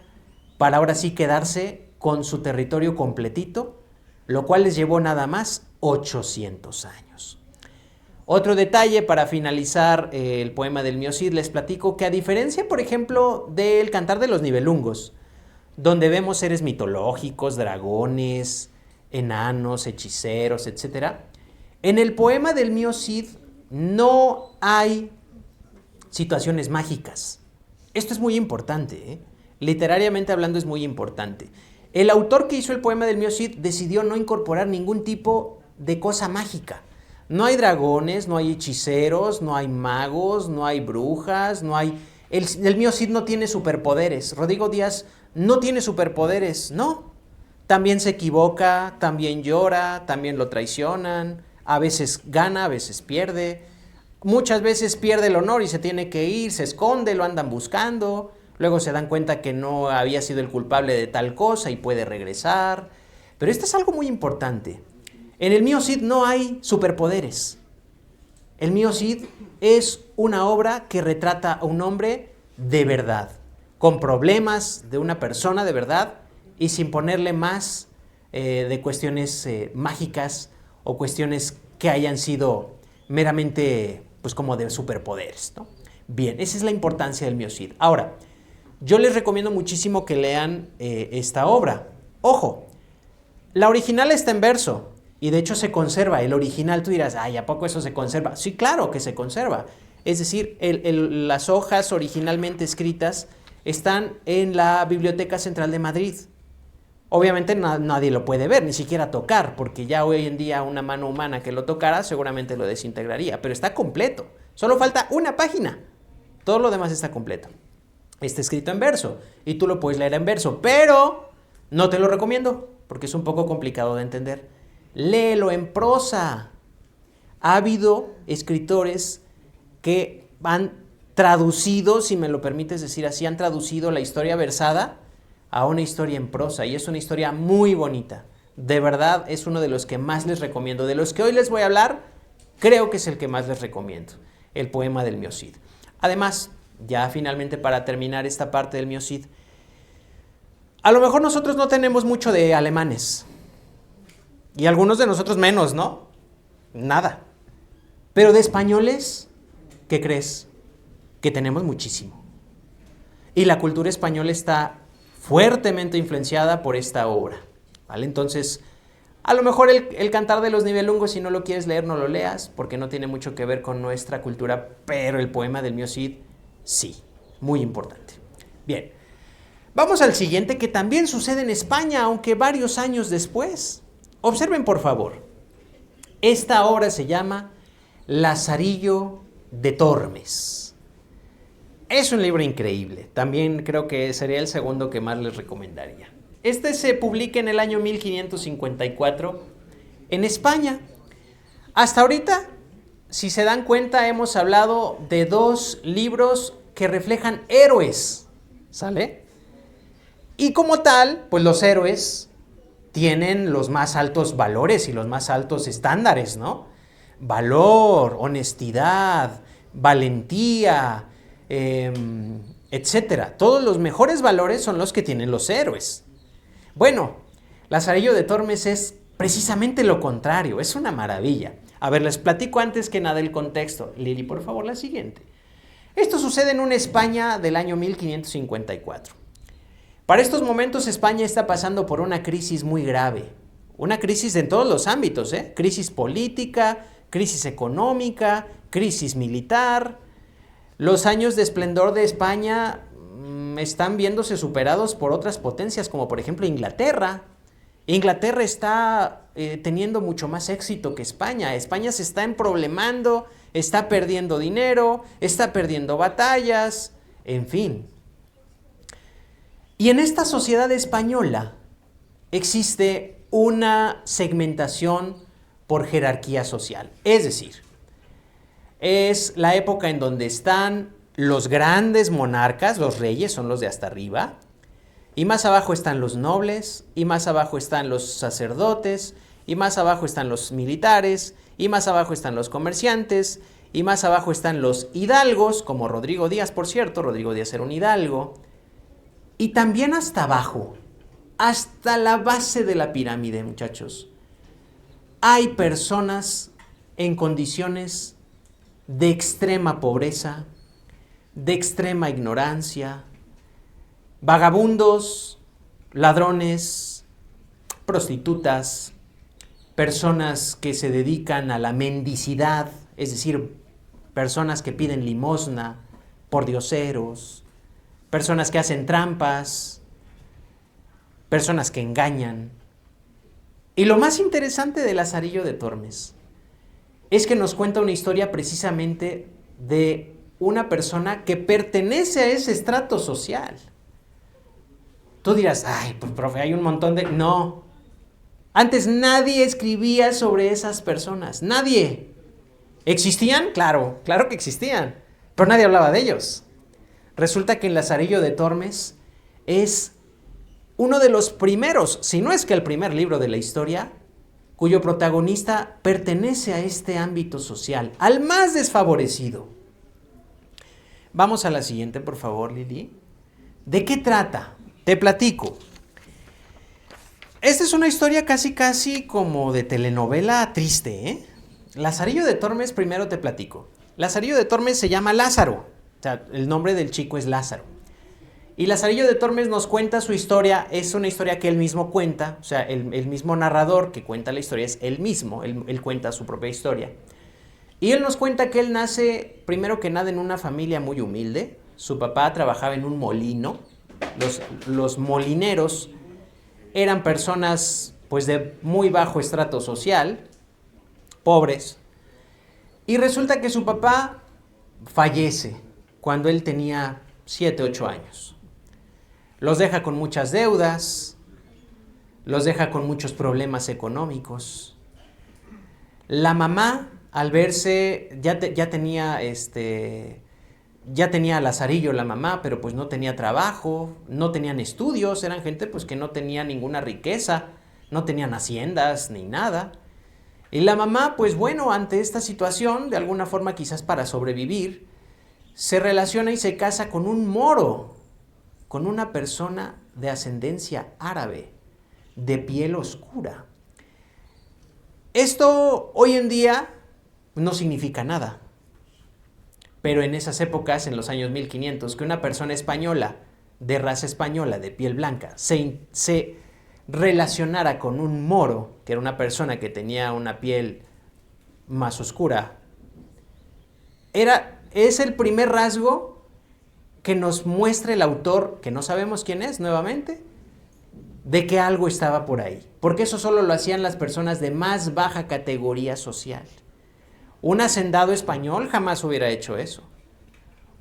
para ahora sí quedarse con su territorio completito, lo cual les llevó nada más 800 años. Otro detalle para finalizar el poema del Mío Cid, les platico que a diferencia, por ejemplo, del Cantar de los Nibelungos, donde vemos seres mitológicos, dragones, enanos, hechiceros, etc., en el poema del Mío Cid no hay situaciones mágicas. Esto es muy importante, literariamente hablando es muy importante. El autor que hizo el poema del Mío Cid decidió no incorporar ningún tipo de cosa mágica. No hay dragones, no hay hechiceros, no hay magos, no hay brujas, no hay... El Mío Cid no tiene superpoderes. Rodrigo Díaz no tiene superpoderes, no. También se equivoca, también llora, también lo traicionan, a veces gana, a veces pierde. Muchas veces pierde el honor y se tiene que ir, se esconde, lo andan buscando, luego se dan cuenta que no había sido el culpable de tal cosa y puede regresar. Pero esto es algo muy importante. En el Mío Cid no hay superpoderes. El Mío Cid es una obra que retrata a un hombre de verdad, con problemas de una persona de verdad y sin ponerle más de cuestiones mágicas o cuestiones que hayan sido meramente pues como de superpoderes, ¿no? Bien, esa es la importancia del Mío Cid. Ahora, yo les recomiendo muchísimo que lean esta obra. Ojo, la original está en verso y de hecho se conserva. El original, tú dirás, ay, ¿a poco eso se conserva? Sí, claro que se conserva. Es decir, las hojas originalmente escritas están en la Biblioteca Central de Madrid. Obviamente nadie lo puede ver, ni siquiera tocar, porque ya hoy en día una mano humana que lo tocara seguramente lo desintegraría, pero está completo. Solo falta una página. Todo lo demás está completo. Está escrito en verso y tú lo puedes leer en verso, pero no te lo recomiendo porque es un poco complicado de entender. Léelo en prosa. Ha habido escritores que han traducido, si me lo permites decir así, han traducido la historia versada a una historia en prosa y es una historia muy bonita. De verdad es uno de los que más les recomiendo. De los que hoy les voy a hablar, creo que es el que más les recomiendo, el poema del Mío Cid. Además, ya finalmente para terminar esta parte del Mío Cid, a lo mejor nosotros no tenemos mucho de alemanes y algunos de nosotros menos, ¿no? Nada. Pero de españoles, ¿qué crees? Que tenemos muchísimo. Y la cultura española está fuertemente influenciada por esta obra, ¿vale? Entonces, a lo mejor el Cantar de los Nibelungos, si no lo quieres leer, no lo leas, porque no tiene mucho que ver con nuestra cultura, pero el poema del Mío Cid, sí, muy importante. Bien, vamos al siguiente, que también sucede en España, aunque varios años después. Observen, por favor, esta obra se llama Lazarillo de Tormes. Es un libro increíble, también creo que sería el segundo que más les recomendaría. Este se publica en el año 1554 en España. Hasta ahorita, si se dan cuenta, hemos hablado de 2 libros que reflejan héroes, ¿sale? Y como tal, pues los héroes tienen los más altos valores y los más altos estándares, ¿no? Valor, honestidad, valentía, etcétera. Todos los mejores valores son los que tienen los héroes. Bueno, Lazarillo de Tormes es precisamente lo contrario, es una maravilla. A ver, les platico antes que nada el contexto. Lili, por favor, la siguiente. Esto sucede en una España del año 1554. Para estos momentos España está pasando por una crisis muy grave. Una crisis en todos los ámbitos, ¿eh? Crisis política, crisis económica, crisis militar. Los años de esplendor de España están viéndose superados por otras potencias, como por ejemplo Inglaterra. Inglaterra está teniendo mucho más éxito que España. España se está emproblemando, está perdiendo dinero, está perdiendo batallas, en fin. Y en esta sociedad española existe una segmentación por jerarquía social. Es decir, es la época en donde están los grandes monarcas, los reyes son los de hasta arriba, y más abajo están los nobles, y más abajo están los sacerdotes, y más abajo están los militares, y más abajo están los comerciantes, y más abajo están los hidalgos, como Rodrigo Díaz, por cierto, Rodrigo Díaz era un hidalgo, y también hasta abajo, hasta la base de la pirámide, muchachos, hay personas en condiciones de extrema pobreza, de extrema ignorancia, vagabundos, ladrones, prostitutas, personas que se dedican a la mendicidad, es decir, personas que piden limosna, pordioseros, personas que hacen trampas, personas que engañan. Y lo más interesante de Lazarillo de Tormes es que nos cuenta una historia precisamente de una persona que pertenece a ese estrato social. Tú dirás, ay, pues profe, hay un montón de... No, antes nadie escribía sobre esas personas, nadie. ¿Existían? Claro, claro que existían, pero nadie hablaba de ellos. Resulta que el Lazarillo de Tormes es uno de los primeros, si no es que el primer libro de la historia, cuyo protagonista pertenece a este ámbito social, al más desfavorecido. Vamos a la siguiente, por favor, Lili. ¿De qué trata? Te platico. Esta es una historia casi como de telenovela triste, ¿eh? Lazarillo de Tormes, primero te platico. Lazarillo de Tormes se llama Lázaro. O sea, el nombre del chico es Lázaro. Y Lazarillo de Tormes nos cuenta su historia, es una historia que él mismo cuenta, o sea, el mismo narrador que cuenta la historia es él mismo, él cuenta su propia historia. Y él nos cuenta que él nace, primero que nada, en una familia muy humilde. Su papá trabajaba en un molino. Los molineros eran personas, pues, de muy bajo estrato social, pobres. Y resulta que su papá fallece cuando él tenía 7, 8 años. Los deja con muchas deudas, los deja con muchos problemas económicos. La mamá, al verse, ya tenía a Lazarillo la mamá, pero pues no tenía trabajo, no tenían estudios, eran gente pues que no tenía ninguna riqueza, no tenían haciendas ni nada. Y la mamá, pues bueno, ante esta situación, de alguna forma quizás para sobrevivir, se relaciona y se casa con un moro, con una persona de ascendencia árabe, de piel oscura. Esto hoy en día no significa nada. Pero en esas épocas, en los años 1500, que una persona española, de raza española, de piel blanca, se relacionara con un moro, que era una persona que tenía una piel más oscura, es el primer rasgo que nos muestra el autor, que no sabemos quién es, nuevamente, de que algo estaba por ahí. Porque eso solo lo hacían las personas de más baja categoría social. Un hacendado español jamás hubiera hecho eso.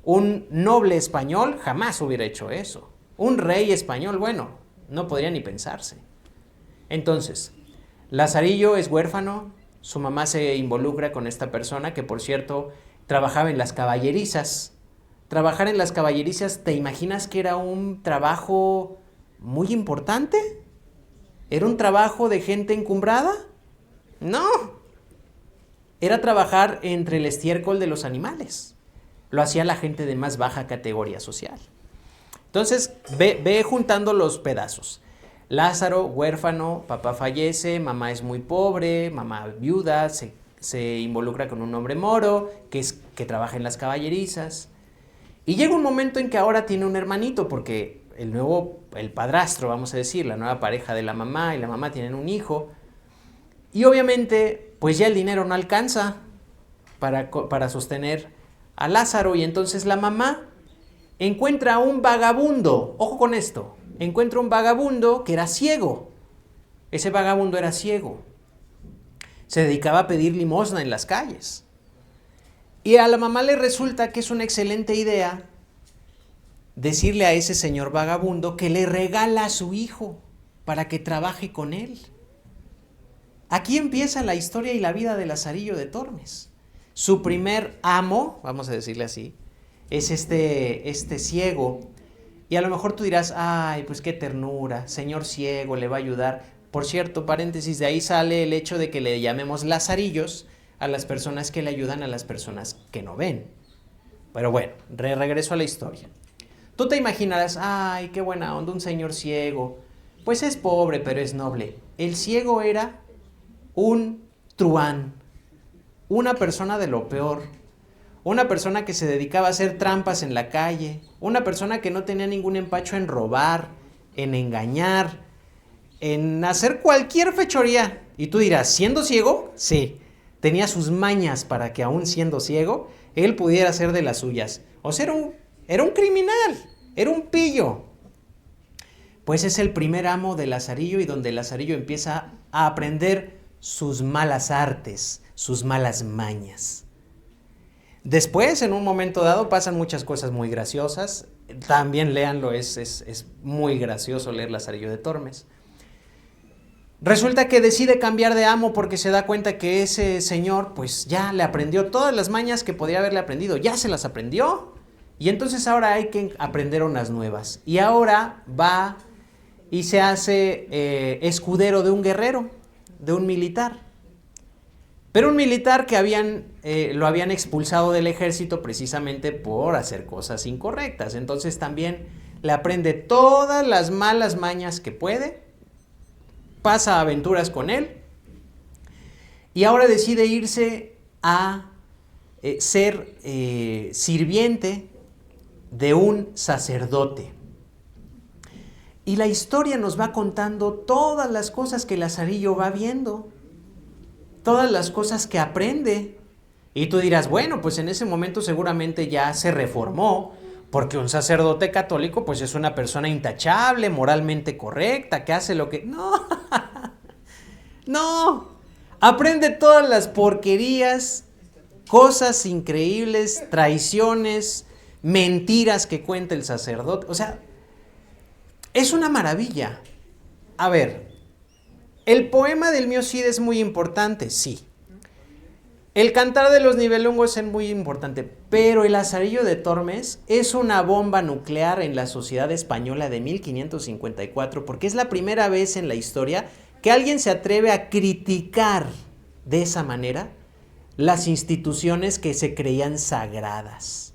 Un noble español jamás hubiera hecho eso. Un rey español, bueno, no podría ni pensarse. Entonces, Lazarillo es huérfano, Su mamá se involucra con esta persona que, por cierto, trabajaba en las caballerizas. Trabajar en las caballerizas, ¿te imaginas que era un trabajo muy importante? ¿Era un trabajo de gente encumbrada? No. Era trabajar entre el estiércol de los animales. Lo hacía la gente de más baja categoría social. Entonces, ve juntando los pedazos. Lázaro, huérfano, papá fallece, mamá es muy pobre, mamá viuda, se involucra con un hombre moro que trabaja en las caballerizas. Y llega un momento en que ahora tiene un hermanito, porque el padrastro, vamos a decir, la nueva pareja de la mamá y la mamá tienen un hijo. Y obviamente, pues ya el dinero no alcanza para sostener a Lázaro. Y entonces la mamá encuentra a un vagabundo. Ojo con esto. Encuentra un vagabundo que era ciego. Ese vagabundo era ciego. Se dedicaba a pedir limosna en las calles. Y a la mamá le resulta que es una excelente idea decirle a ese señor vagabundo que le regala a su hijo para que trabaje con él. Aquí empieza la historia y la vida de Lazarillo de Tormes. Su primer amo, vamos a decirle así, es este ciego. Y a lo mejor tú dirás, ay, pues qué ternura, señor ciego, le va a ayudar. Por cierto, paréntesis, de ahí sale el hecho de que le llamemos lazarillos a las personas que le ayudan a las personas que no ven. Pero bueno, regreso a la historia. Tú te imaginarás, ay, qué buena onda, un señor ciego. Pues es pobre, pero es noble. El ciego era un truán, una persona de lo peor, una persona que se dedicaba a hacer trampas en la calle, una persona que no tenía ningún empacho en robar, en engañar, en hacer cualquier fechoría. Y tú dirás, ¿siendo ciego? Sí, tenía sus mañas para que aún siendo ciego, él pudiera hacer de las suyas. O sea, era un criminal, era un pillo. Pues es el primer amo de Lazarillo y donde Lazarillo empieza a aprender sus malas artes, sus malas mañas. Después, en un momento dado, pasan muchas cosas muy graciosas. También léanlo, es muy gracioso leer Lazarillo de Tormes. Resulta que decide cambiar de amo porque se da cuenta que ese señor pues ya le aprendió todas las mañas que podía haberle aprendido, ya se las aprendió. Y entonces ahora hay que aprender unas nuevas. Y ahora va y se hace escudero de un guerrero, de un militar. Pero un militar que lo habían expulsado del ejército precisamente por hacer cosas incorrectas. Entonces también le aprende todas las malas mañas que puede, pasa aventuras con él y ahora decide irse a ser sirviente de un sacerdote. Y la historia nos va contando todas las cosas que Lazarillo va viendo, todas las cosas que aprende. Y tú dirás, bueno, pues en ese momento seguramente ya se reformó, porque un sacerdote católico pues es una persona intachable, moralmente correcta, que hace lo que... No, no, aprende todas las porquerías, cosas increíbles, traiciones, mentiras que cuenta el sacerdote. O sea, es una maravilla. A ver, el poema del Mío Cid es muy importante, sí. El cantar de los Nibelungos es muy importante, pero el Lazarillo de Tormes es una bomba nuclear en la sociedad española de 1554, porque es la primera vez en la historia que alguien se atreve a criticar de esa manera las instituciones que se creían sagradas.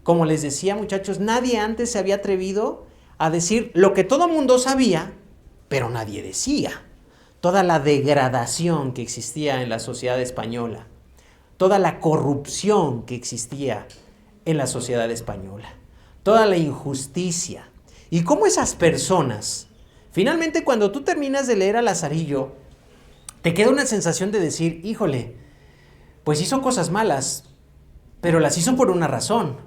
Como les decía, muchachos, nadie antes se había atrevido a decir lo que todo mundo sabía, pero nadie decía. Toda la degradación que existía en la sociedad española, toda la corrupción que existía en la sociedad española, toda la injusticia. Y cómo esas personas, finalmente cuando tú terminas de leer a Lazarillo, te queda una sensación de decir, híjole, pues hizo cosas malas, pero las hizo por una razón.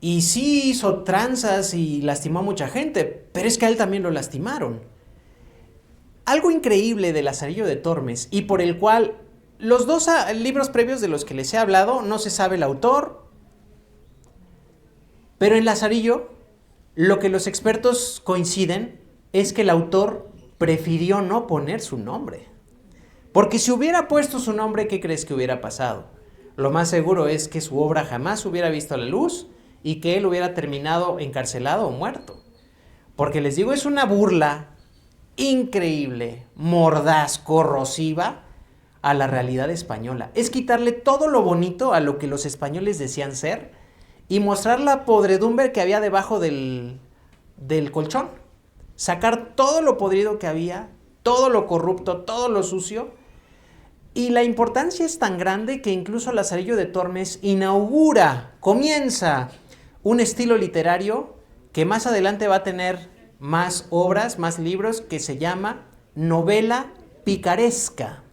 Y sí hizo tranzas y lastimó a mucha gente, pero es que a él también lo lastimaron. Algo increíble de Lazarillo de Tormes, y por el cual los dos libros previos de los que les he hablado, no se sabe el autor, pero en Lazarillo, lo que los expertos coinciden es que el autor prefirió no poner su nombre, Porque si hubiera puesto su nombre, ¿qué crees que hubiera pasado? Lo más seguro es que su obra jamás hubiera visto la luz y que él hubiera terminado encarcelado o muerto. Porque les digo, es una burla increíble, mordaz, corrosiva a la realidad española. Es quitarle todo lo bonito a lo que los españoles decían ser y mostrar la podredumbre que había debajo del colchón. Sacar todo lo podrido que había, todo lo corrupto, todo lo sucio. Y la importancia es tan grande que incluso Lazarillo de Tormes comienza un estilo literario que más adelante va a tener más obras, más libros, que se llama novela picaresca.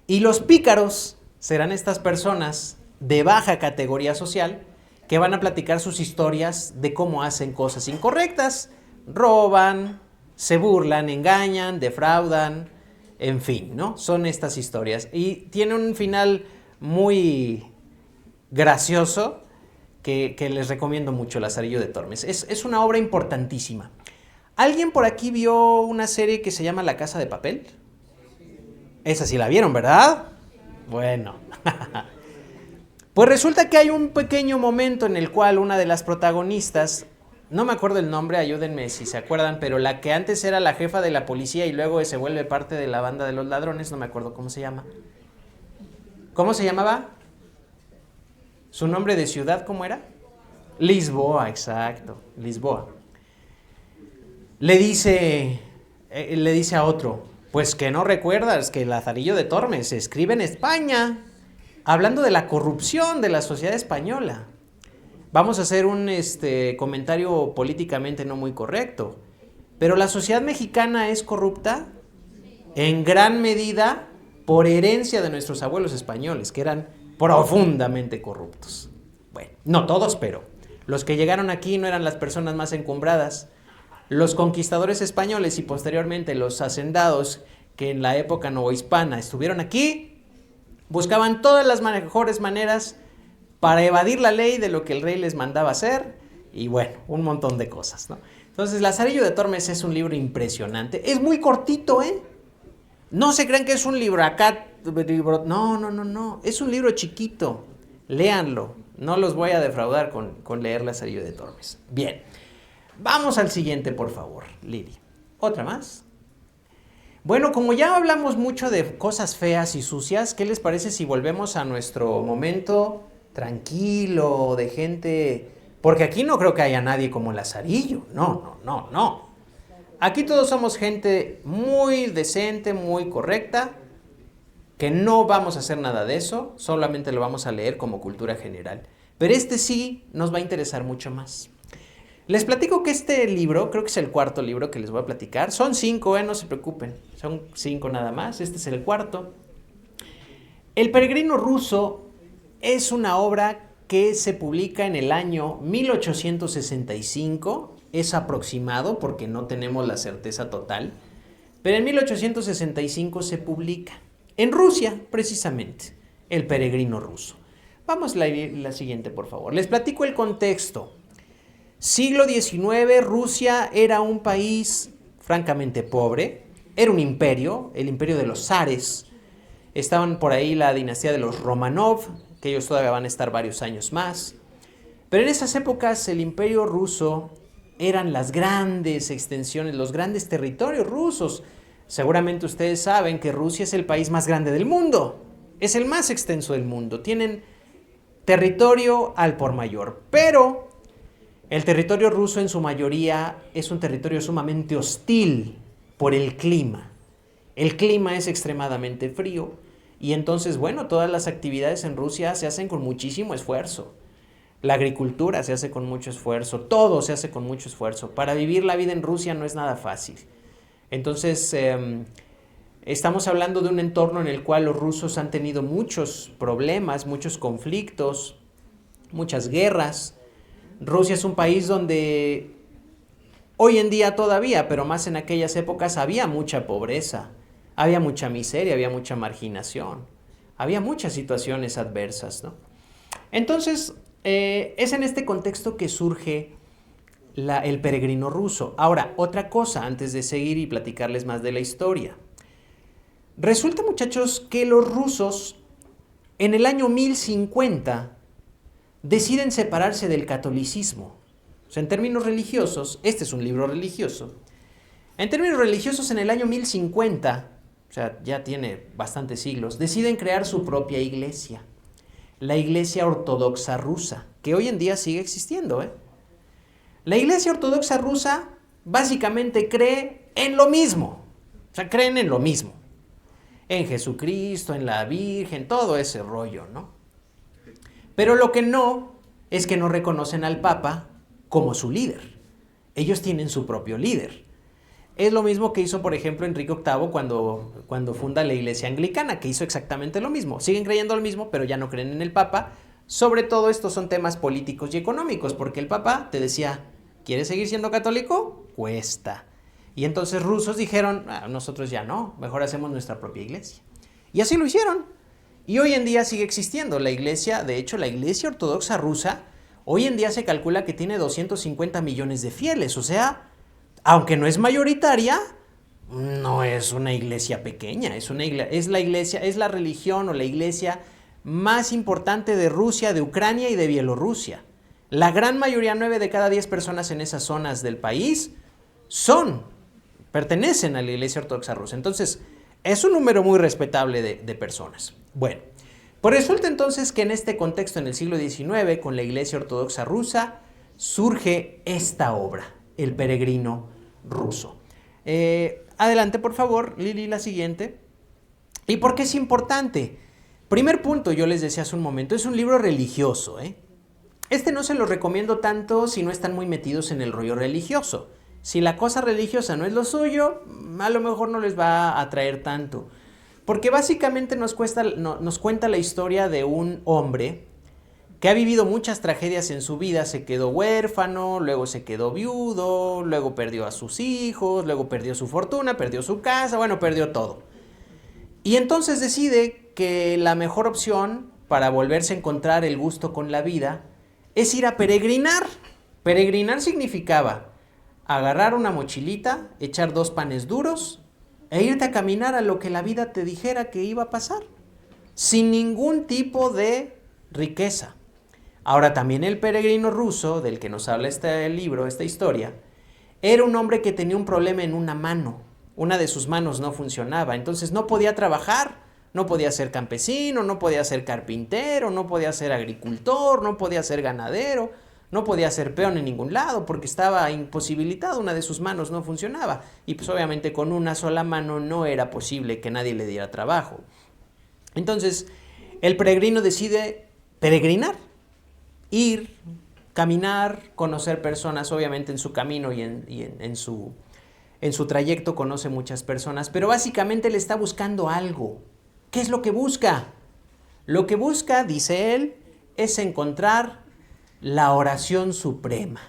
Y los pícaros serán estas personas de baja categoría social que van a platicar sus historias de cómo hacen cosas incorrectas, roban, se burlan, engañan, defraudan, en fin, ¿no? Son estas historias. Y tiene un final muy gracioso que les recomiendo mucho, Lazarillo de Tormes. Es una obra importantísima. ¿Alguien por aquí vio una serie que se llama La Casa de Papel? Esa sí la vieron, ¿verdad? Bueno. Pues resulta que hay un pequeño momento en el cual una de las protagonistas, no me acuerdo el nombre, ayúdenme si se acuerdan, pero la que antes era la jefa de la policía y luego se vuelve parte de la banda de los ladrones, no me acuerdo cómo se llama. ¿Cómo se llamaba? ¿Su nombre de ciudad cómo era? Lisboa, exacto, Lisboa. Le dice a otro, pues que no recuerdas que Lazarillo de Tormes se escribe en España, hablando de la corrupción de la sociedad española. Vamos a hacer un comentario políticamente no muy correcto, pero la sociedad mexicana es corrupta en gran medida por herencia de nuestros abuelos españoles, que eran profundamente corruptos. Bueno, no todos, pero los que llegaron aquí no eran las personas más encumbradas. Los conquistadores españoles y posteriormente los hacendados que en la época novohispana estuvieron aquí, buscaban todas las mejores maneras para evadir la ley de lo que el rey les mandaba hacer y bueno, un montón de cosas, ¿no? Entonces, Lazarillo de Tormes es un libro impresionante. Es muy cortito, ¿eh? No se crean que es un libro acá. No. Es un libro chiquito. Léanlo. No los voy a defraudar con leer Lazarillo de Tormes. Bien. Vamos al siguiente, por favor, Lili. ¿Otra más? Bueno, como ya hablamos mucho de cosas feas y sucias, ¿qué les parece si volvemos a nuestro momento tranquilo, de gente? Porque aquí no creo que haya nadie como Lazarillo. No. Aquí todos somos gente muy decente, muy correcta, que no vamos a hacer nada de eso, solamente lo vamos a leer como cultura general. Pero este sí nos va a interesar mucho más. Les platico que este libro, creo que es el cuarto libro que les voy a platicar. Son 5, no se preocupen, son 5 nada más, este es el cuarto. El peregrino ruso es una obra que se publica en el año 1865, es aproximado porque no tenemos la certeza total, pero en 1865 se publica, en Rusia precisamente, el peregrino ruso. Vamos a la siguiente, por favor. Les platico el contexto. Siglo XIX, Rusia era un país francamente pobre, era un imperio, el imperio de los zares. Estaban por ahí la dinastía de los Romanov, que ellos todavía van a estar varios años más. Pero en esas épocas el imperio ruso eran las grandes extensiones, los grandes territorios rusos. Seguramente ustedes saben que Rusia es el país más grande del mundo, es el más extenso del mundo. Tienen territorio al por mayor, pero el territorio ruso en su mayoría es un territorio sumamente hostil por el clima. El clima es extremadamente frío y entonces, bueno, todas las actividades en Rusia se hacen con muchísimo esfuerzo. La agricultura se hace con mucho esfuerzo, todo se hace con mucho esfuerzo. Para vivir la vida en Rusia no es nada fácil. Entonces, estamos hablando de un entorno en el cual los rusos han tenido muchos problemas, muchos conflictos, muchas guerras. Rusia es un país donde hoy en día todavía, pero más en aquellas épocas, había mucha pobreza, había mucha miseria, había mucha marginación, había muchas situaciones adversas, ¿no? Entonces, es en este contexto que surge el peregrino ruso. Ahora, otra cosa, antes de seguir y platicarles más de la historia. Resulta, muchachos, que los rusos en el año 1050 deciden separarse del catolicismo. O sea, en términos religiosos, este es un libro religioso. En términos religiosos, en el año 1050, o sea, ya tiene bastantes siglos, deciden crear su propia iglesia. La Iglesia Ortodoxa Rusa, que hoy en día sigue existiendo, ¿eh? La Iglesia Ortodoxa Rusa básicamente cree en lo mismo. O sea, creen en lo mismo. En Jesucristo, en la Virgen, todo ese rollo, ¿no? Pero lo que no es que no reconocen al Papa como su líder. Ellos tienen su propio líder. Es lo mismo que hizo, por ejemplo, Enrique VIII cuando funda la Iglesia Anglicana, que hizo exactamente lo mismo. Siguen creyendo lo mismo, pero ya no creen en el Papa. Sobre todo estos son temas políticos y económicos, porque el Papa te decía, ¿quieres seguir siendo católico? Cuesta. Y entonces rusos dijeron, nosotros ya no, mejor hacemos nuestra propia iglesia. Y así lo hicieron. Y hoy en día sigue existiendo la iglesia, de hecho la Iglesia Ortodoxa Rusa, hoy en día se calcula que tiene 250 millones de fieles, o sea, aunque no es mayoritaria, no es una iglesia pequeña, es la iglesia, es la religión o la iglesia más importante de Rusia, de Ucrania y de Bielorrusia. La gran mayoría, 9 de cada 10 personas en esas zonas del país, pertenecen a la Iglesia Ortodoxa Rusa. Entonces, es un número muy respetable de personas. Bueno, pues resulta entonces que en este contexto, en el siglo XIX, con la Iglesia Ortodoxa Rusa, surge esta obra, El Peregrino Ruso. Adelante, por favor, Lili, la siguiente. ¿Y por qué es importante? Primer punto, yo les decía hace un momento, es un libro religioso, ¿eh? Este no se lo recomiendo tanto si no están muy metidos en el rollo religioso. Si la cosa religiosa no es lo suyo, a lo mejor no les va a atraer tanto. Porque básicamente nos cuenta la historia de un hombre que ha vivido muchas tragedias en su vida. Se quedó huérfano, luego se quedó viudo, luego perdió a sus hijos, luego perdió su fortuna, perdió su casa, bueno, perdió todo. Y entonces decide que la mejor opción para volverse a encontrar el gusto con la vida es ir a peregrinar. Peregrinar significaba agarrar una mochilita, echar 2 panes duros e irte a caminar a lo que la vida te dijera que iba a pasar, sin ningún tipo de riqueza. Ahora, también el peregrino ruso, del que nos habla este libro, esta historia, era un hombre que tenía un problema en una mano. Una de sus manos no funcionaba, entonces no podía trabajar, no podía ser campesino, no podía ser carpintero, no podía ser agricultor, no podía ser ganadero, no podía ser peón en ningún lado porque estaba imposibilitado, una de sus manos no funcionaba. Y pues obviamente con una sola mano no era posible que nadie le diera trabajo. Entonces el peregrino decide peregrinar, ir, caminar, conocer personas, obviamente en su camino y en su trayecto conoce muchas personas, pero básicamente le está buscando algo. ¿Qué es lo que busca? Lo que busca, dice él, es encontrar la oración suprema,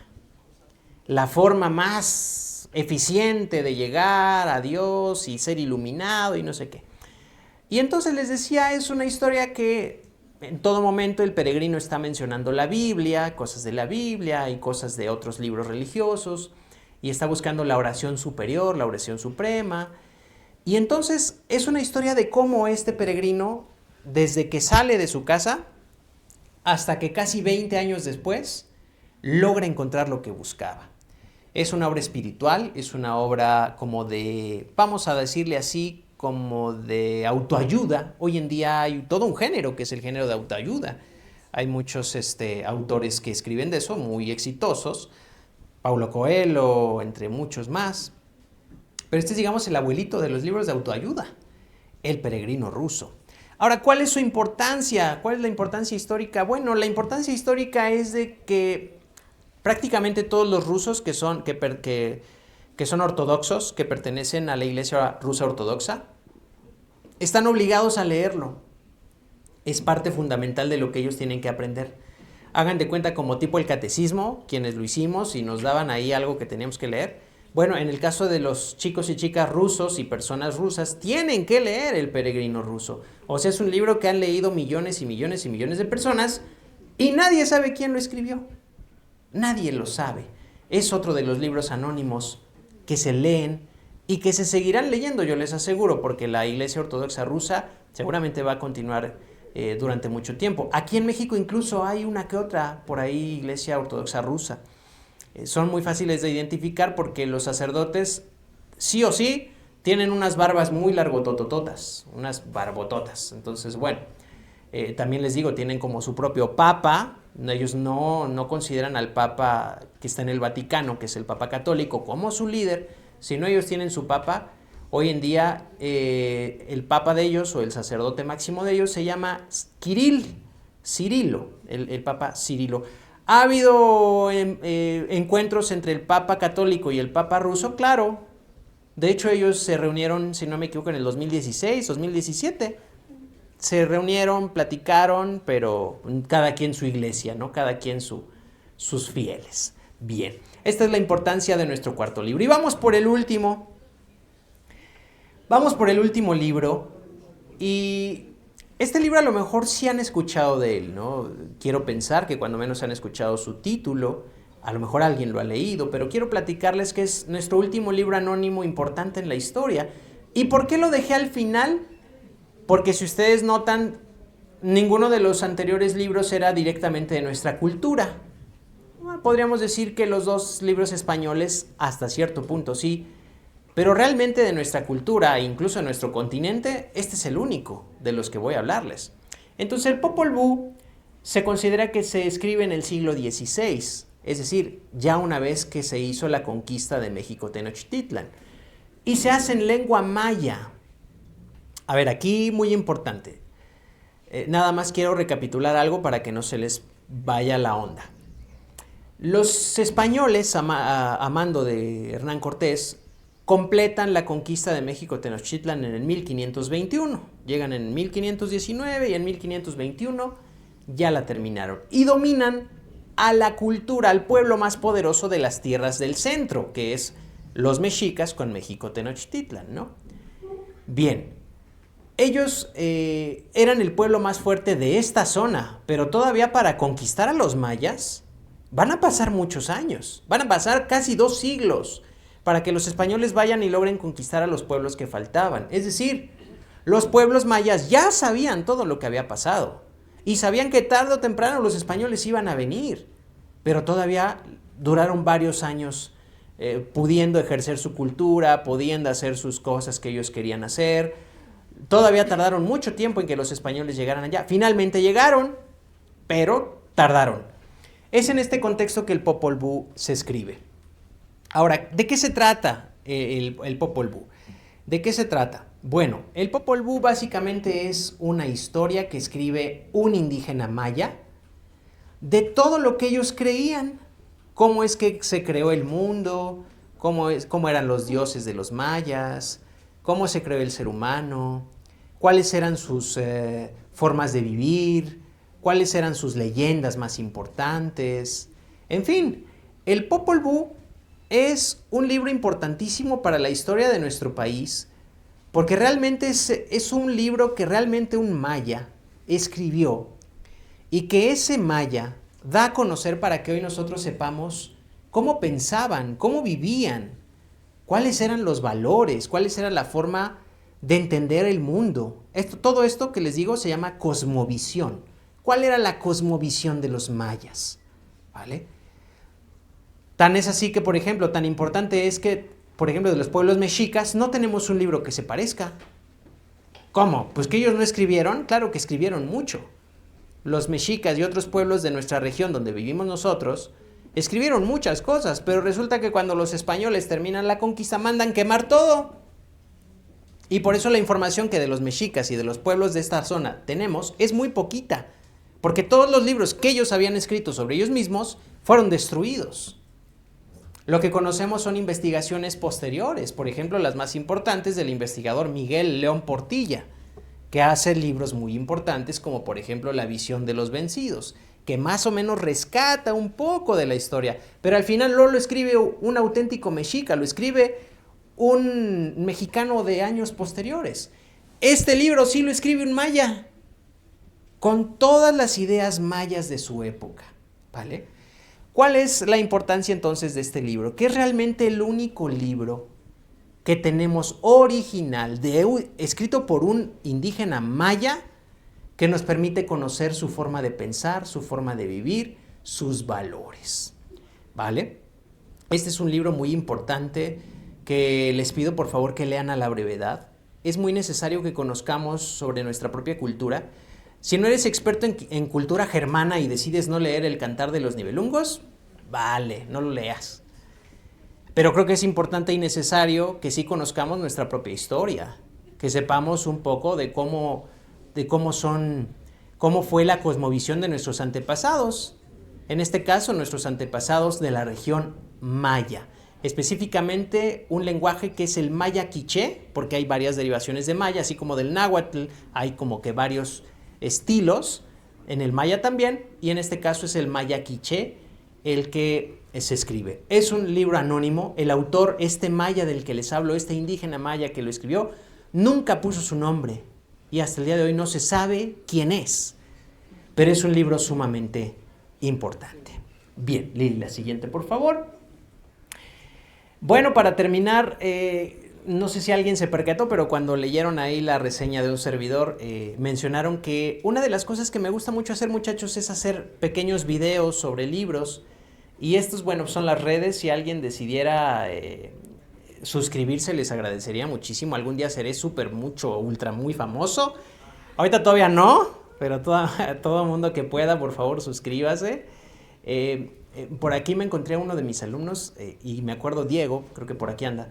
la forma más eficiente de llegar a Dios y ser iluminado y no sé qué. Y entonces les decía, es una historia que en todo momento el peregrino está mencionando la Biblia, cosas de la Biblia y cosas de otros libros religiosos, y está buscando la oración superior, la oración suprema. Y entonces es una historia de cómo este peregrino, desde que sale de su casa hasta que casi 20 años después logra encontrar lo que buscaba. Es una obra espiritual, es una obra como de, vamos a decirle así, como de autoayuda. Hoy en día hay todo un género que es el género de autoayuda. Hay muchos autores que escriben de eso, muy exitosos. Paulo Coelho, entre muchos más. Pero este es, digamos, el abuelito de los libros de autoayuda, El Peregrino Ruso. Ahora, ¿cuál es su importancia? ¿Cuál es la importancia histórica? Bueno, la importancia histórica es de que prácticamente todos los rusos que son ortodoxos, que pertenecen a la Iglesia Rusa Ortodoxa, están obligados a leerlo. Es parte fundamental de lo que ellos tienen que aprender. Hagan de cuenta como tipo el catecismo, quienes lo hicimos y nos daban ahí algo que teníamos que leer. Bueno, en el caso de los chicos y chicas rusos y personas rusas, tienen que leer El Peregrino Ruso. O sea, es un libro que han leído millones y millones y millones de personas y nadie sabe quién lo escribió. Nadie lo sabe. Es otro de los libros anónimos que se leen y que se seguirán leyendo, yo les aseguro, porque la Iglesia Ortodoxa rusa seguramente va a continuar durante mucho tiempo. Aquí en México incluso hay una que otra por ahí Iglesia Ortodoxa rusa. Son muy fáciles de identificar porque los sacerdotes sí o sí tienen unas barbas muy largototototas, unas barbototas. Entonces, bueno, también les digo, tienen como su propio papa. Ellos no consideran al papa que está en el Vaticano, que es el papa católico, como su líder, sino ellos tienen su papa. Hoy en día el papa de ellos o el sacerdote máximo de ellos se llama Cirilo, el papa Cirilo. ¿Ha habido encuentros entre el papa católico y el papa ruso? Claro. De hecho, ellos se reunieron, si no me equivoco, en el 2016, 2017. Se reunieron, platicaron, pero cada quien su iglesia, ¿no? Cada quien sus fieles. Bien, esta es la importancia de nuestro cuarto libro. Y vamos por el último. Vamos por el último libro. Y este libro a lo mejor sí han escuchado de él, ¿no? Quiero pensar que cuando menos han escuchado su título. A lo mejor alguien lo ha leído, pero quiero platicarles que es nuestro último libro anónimo importante en la historia. ¿Y por qué lo dejé al final? Porque si ustedes notan, ninguno de los anteriores libros era directamente de nuestra cultura. Podríamos decir que los dos libros españoles, hasta cierto punto sí, pero realmente de nuestra cultura, incluso de nuestro continente, este es el único de los que voy a hablarles. Entonces el Popol Vuh se considera que se escribe en el siglo XVI, es decir, ya una vez que se hizo la conquista de México Tenochtitlan, y se hace en lengua maya. A ver, aquí muy importante. Nada más quiero recapitular algo para que no se les vaya la onda. Los españoles, a mando de Hernán Cortés, completan la conquista de México Tenochtitlan en el 1521. Llegan en 1519 y en 1521 ya la terminaron. Y dominan a la cultura, al pueblo más poderoso de las tierras del centro, que es los mexicas con México Tenochtitlan, ¿no? Bien. Ellos eran el pueblo más fuerte de esta zona, pero todavía para conquistar a los mayas van a pasar muchos años, van a pasar casi 2 siglos para que los españoles vayan y logren conquistar a los pueblos que faltaban. Es decir, los pueblos mayas ya sabían todo lo que había pasado y sabían que tarde o temprano los españoles iban a venir, pero todavía duraron varios años pudiendo ejercer su cultura, pudiendo hacer sus cosas que ellos querían hacer. Todavía tardaron mucho tiempo en que los españoles llegaran allá. Finalmente llegaron, pero tardaron. Es en este contexto que el Popol Vuh se escribe. Ahora, ¿de qué se trata el Popol Vuh? ¿De qué se trata? Bueno, el Popol Vuh básicamente es una historia que escribe un indígena maya de todo lo que ellos creían. Cómo es que se creó el mundo, cómo eran los dioses de los mayas, cómo se creó el ser humano, cuáles eran sus formas de vivir, cuáles eran sus leyendas más importantes. En fin, el Popol Vuh es un libro importantísimo para la historia de nuestro país, porque realmente es un libro que realmente un maya escribió y que ese maya da a conocer para que hoy nosotros sepamos cómo pensaban, cómo vivían, cuáles eran los valores, cuáles era la forma de entender el mundo. Todo esto que les digo se llama cosmovisión. ¿Cuál era la cosmovisión de los mayas? ¿Vale? Tan es así que, por ejemplo, tan importante es que, por ejemplo, de los pueblos mexicas no tenemos un libro que se parezca. ¿Cómo? Pues que ellos no escribieron, claro que escribieron mucho. Los mexicas y otros pueblos de nuestra región donde vivimos nosotros escribieron muchas cosas, pero resulta que cuando los españoles terminan la conquista mandan quemar todo. Y por eso la información que de los mexicas y de los pueblos de esta zona tenemos es muy poquita, porque todos los libros que ellos habían escrito sobre ellos mismos fueron destruidos. Lo que conocemos son investigaciones posteriores, por ejemplo, las más importantes del investigador Miguel León Portilla, que hace libros muy importantes como por ejemplo La visión de los vencidos, que más o menos rescata un poco de la historia, pero al final no lo escribe un auténtico mexica, lo escribe un mexicano de años posteriores. Este libro sí lo escribe un maya, con todas las ideas mayas de su época, ¿vale? ¿Cuál es la importancia entonces de este libro? Que es realmente el único libro que tenemos original, escrito por un indígena maya, que nos permite conocer su forma de pensar, su forma de vivir, sus valores. ¿Vale? Este es un libro muy importante que les pido por favor que lean a la brevedad. Es muy necesario que conozcamos sobre nuestra propia cultura. Si no eres experto en cultura germana y decides no leer el Cantar de los Nibelungos, vale, no lo leas. Pero creo que es importante y necesario que sí conozcamos nuestra propia historia, que sepamos un poco de cómo fue la cosmovisión de nuestros antepasados. En este caso, nuestros antepasados de la región maya. Específicamente un lenguaje que es el maya quiché, porque hay varias derivaciones de maya, así como del náhuatl, hay como que varios estilos en el maya también, y en este caso es el maya quiché el que se escribe. Es un libro anónimo, el autor, este maya del que les hablo, este indígena maya que lo escribió, nunca puso su nombre, y hasta el día de hoy no se sabe quién es, pero es un libro sumamente importante. Bien, Lili, la siguiente, por favor. Bueno, para terminar, no sé si alguien se percató, pero cuando leyeron ahí la reseña de un servidor, mencionaron que una de las cosas que me gusta mucho hacer, muchachos, es hacer pequeños videos sobre libros. Y estos, bueno, son las redes. Si alguien decidiera suscribirse, les agradecería muchísimo. Algún día seré ultra, muy famoso. Ahorita todavía no, pero todo mundo que pueda, por favor, suscríbase. Por aquí me encontré a uno de mis alumnos y me acuerdo Diego, creo que por aquí anda.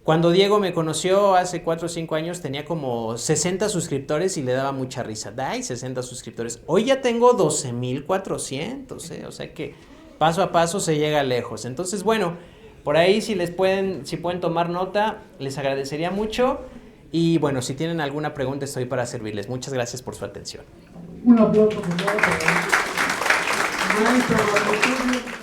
Cuando Diego me conoció hace 4 o 5 años tenía como 60 suscriptores y le daba mucha risa. ¡Ay, 60 suscriptores! Hoy ya tengo 12,400, o sea que paso a paso se llega lejos. Entonces, bueno, por ahí si pueden tomar nota, les agradecería mucho. Y bueno, si tienen alguna pregunta estoy para servirles. Muchas gracias por su atención. Un aplauso, por favor, para el maestro.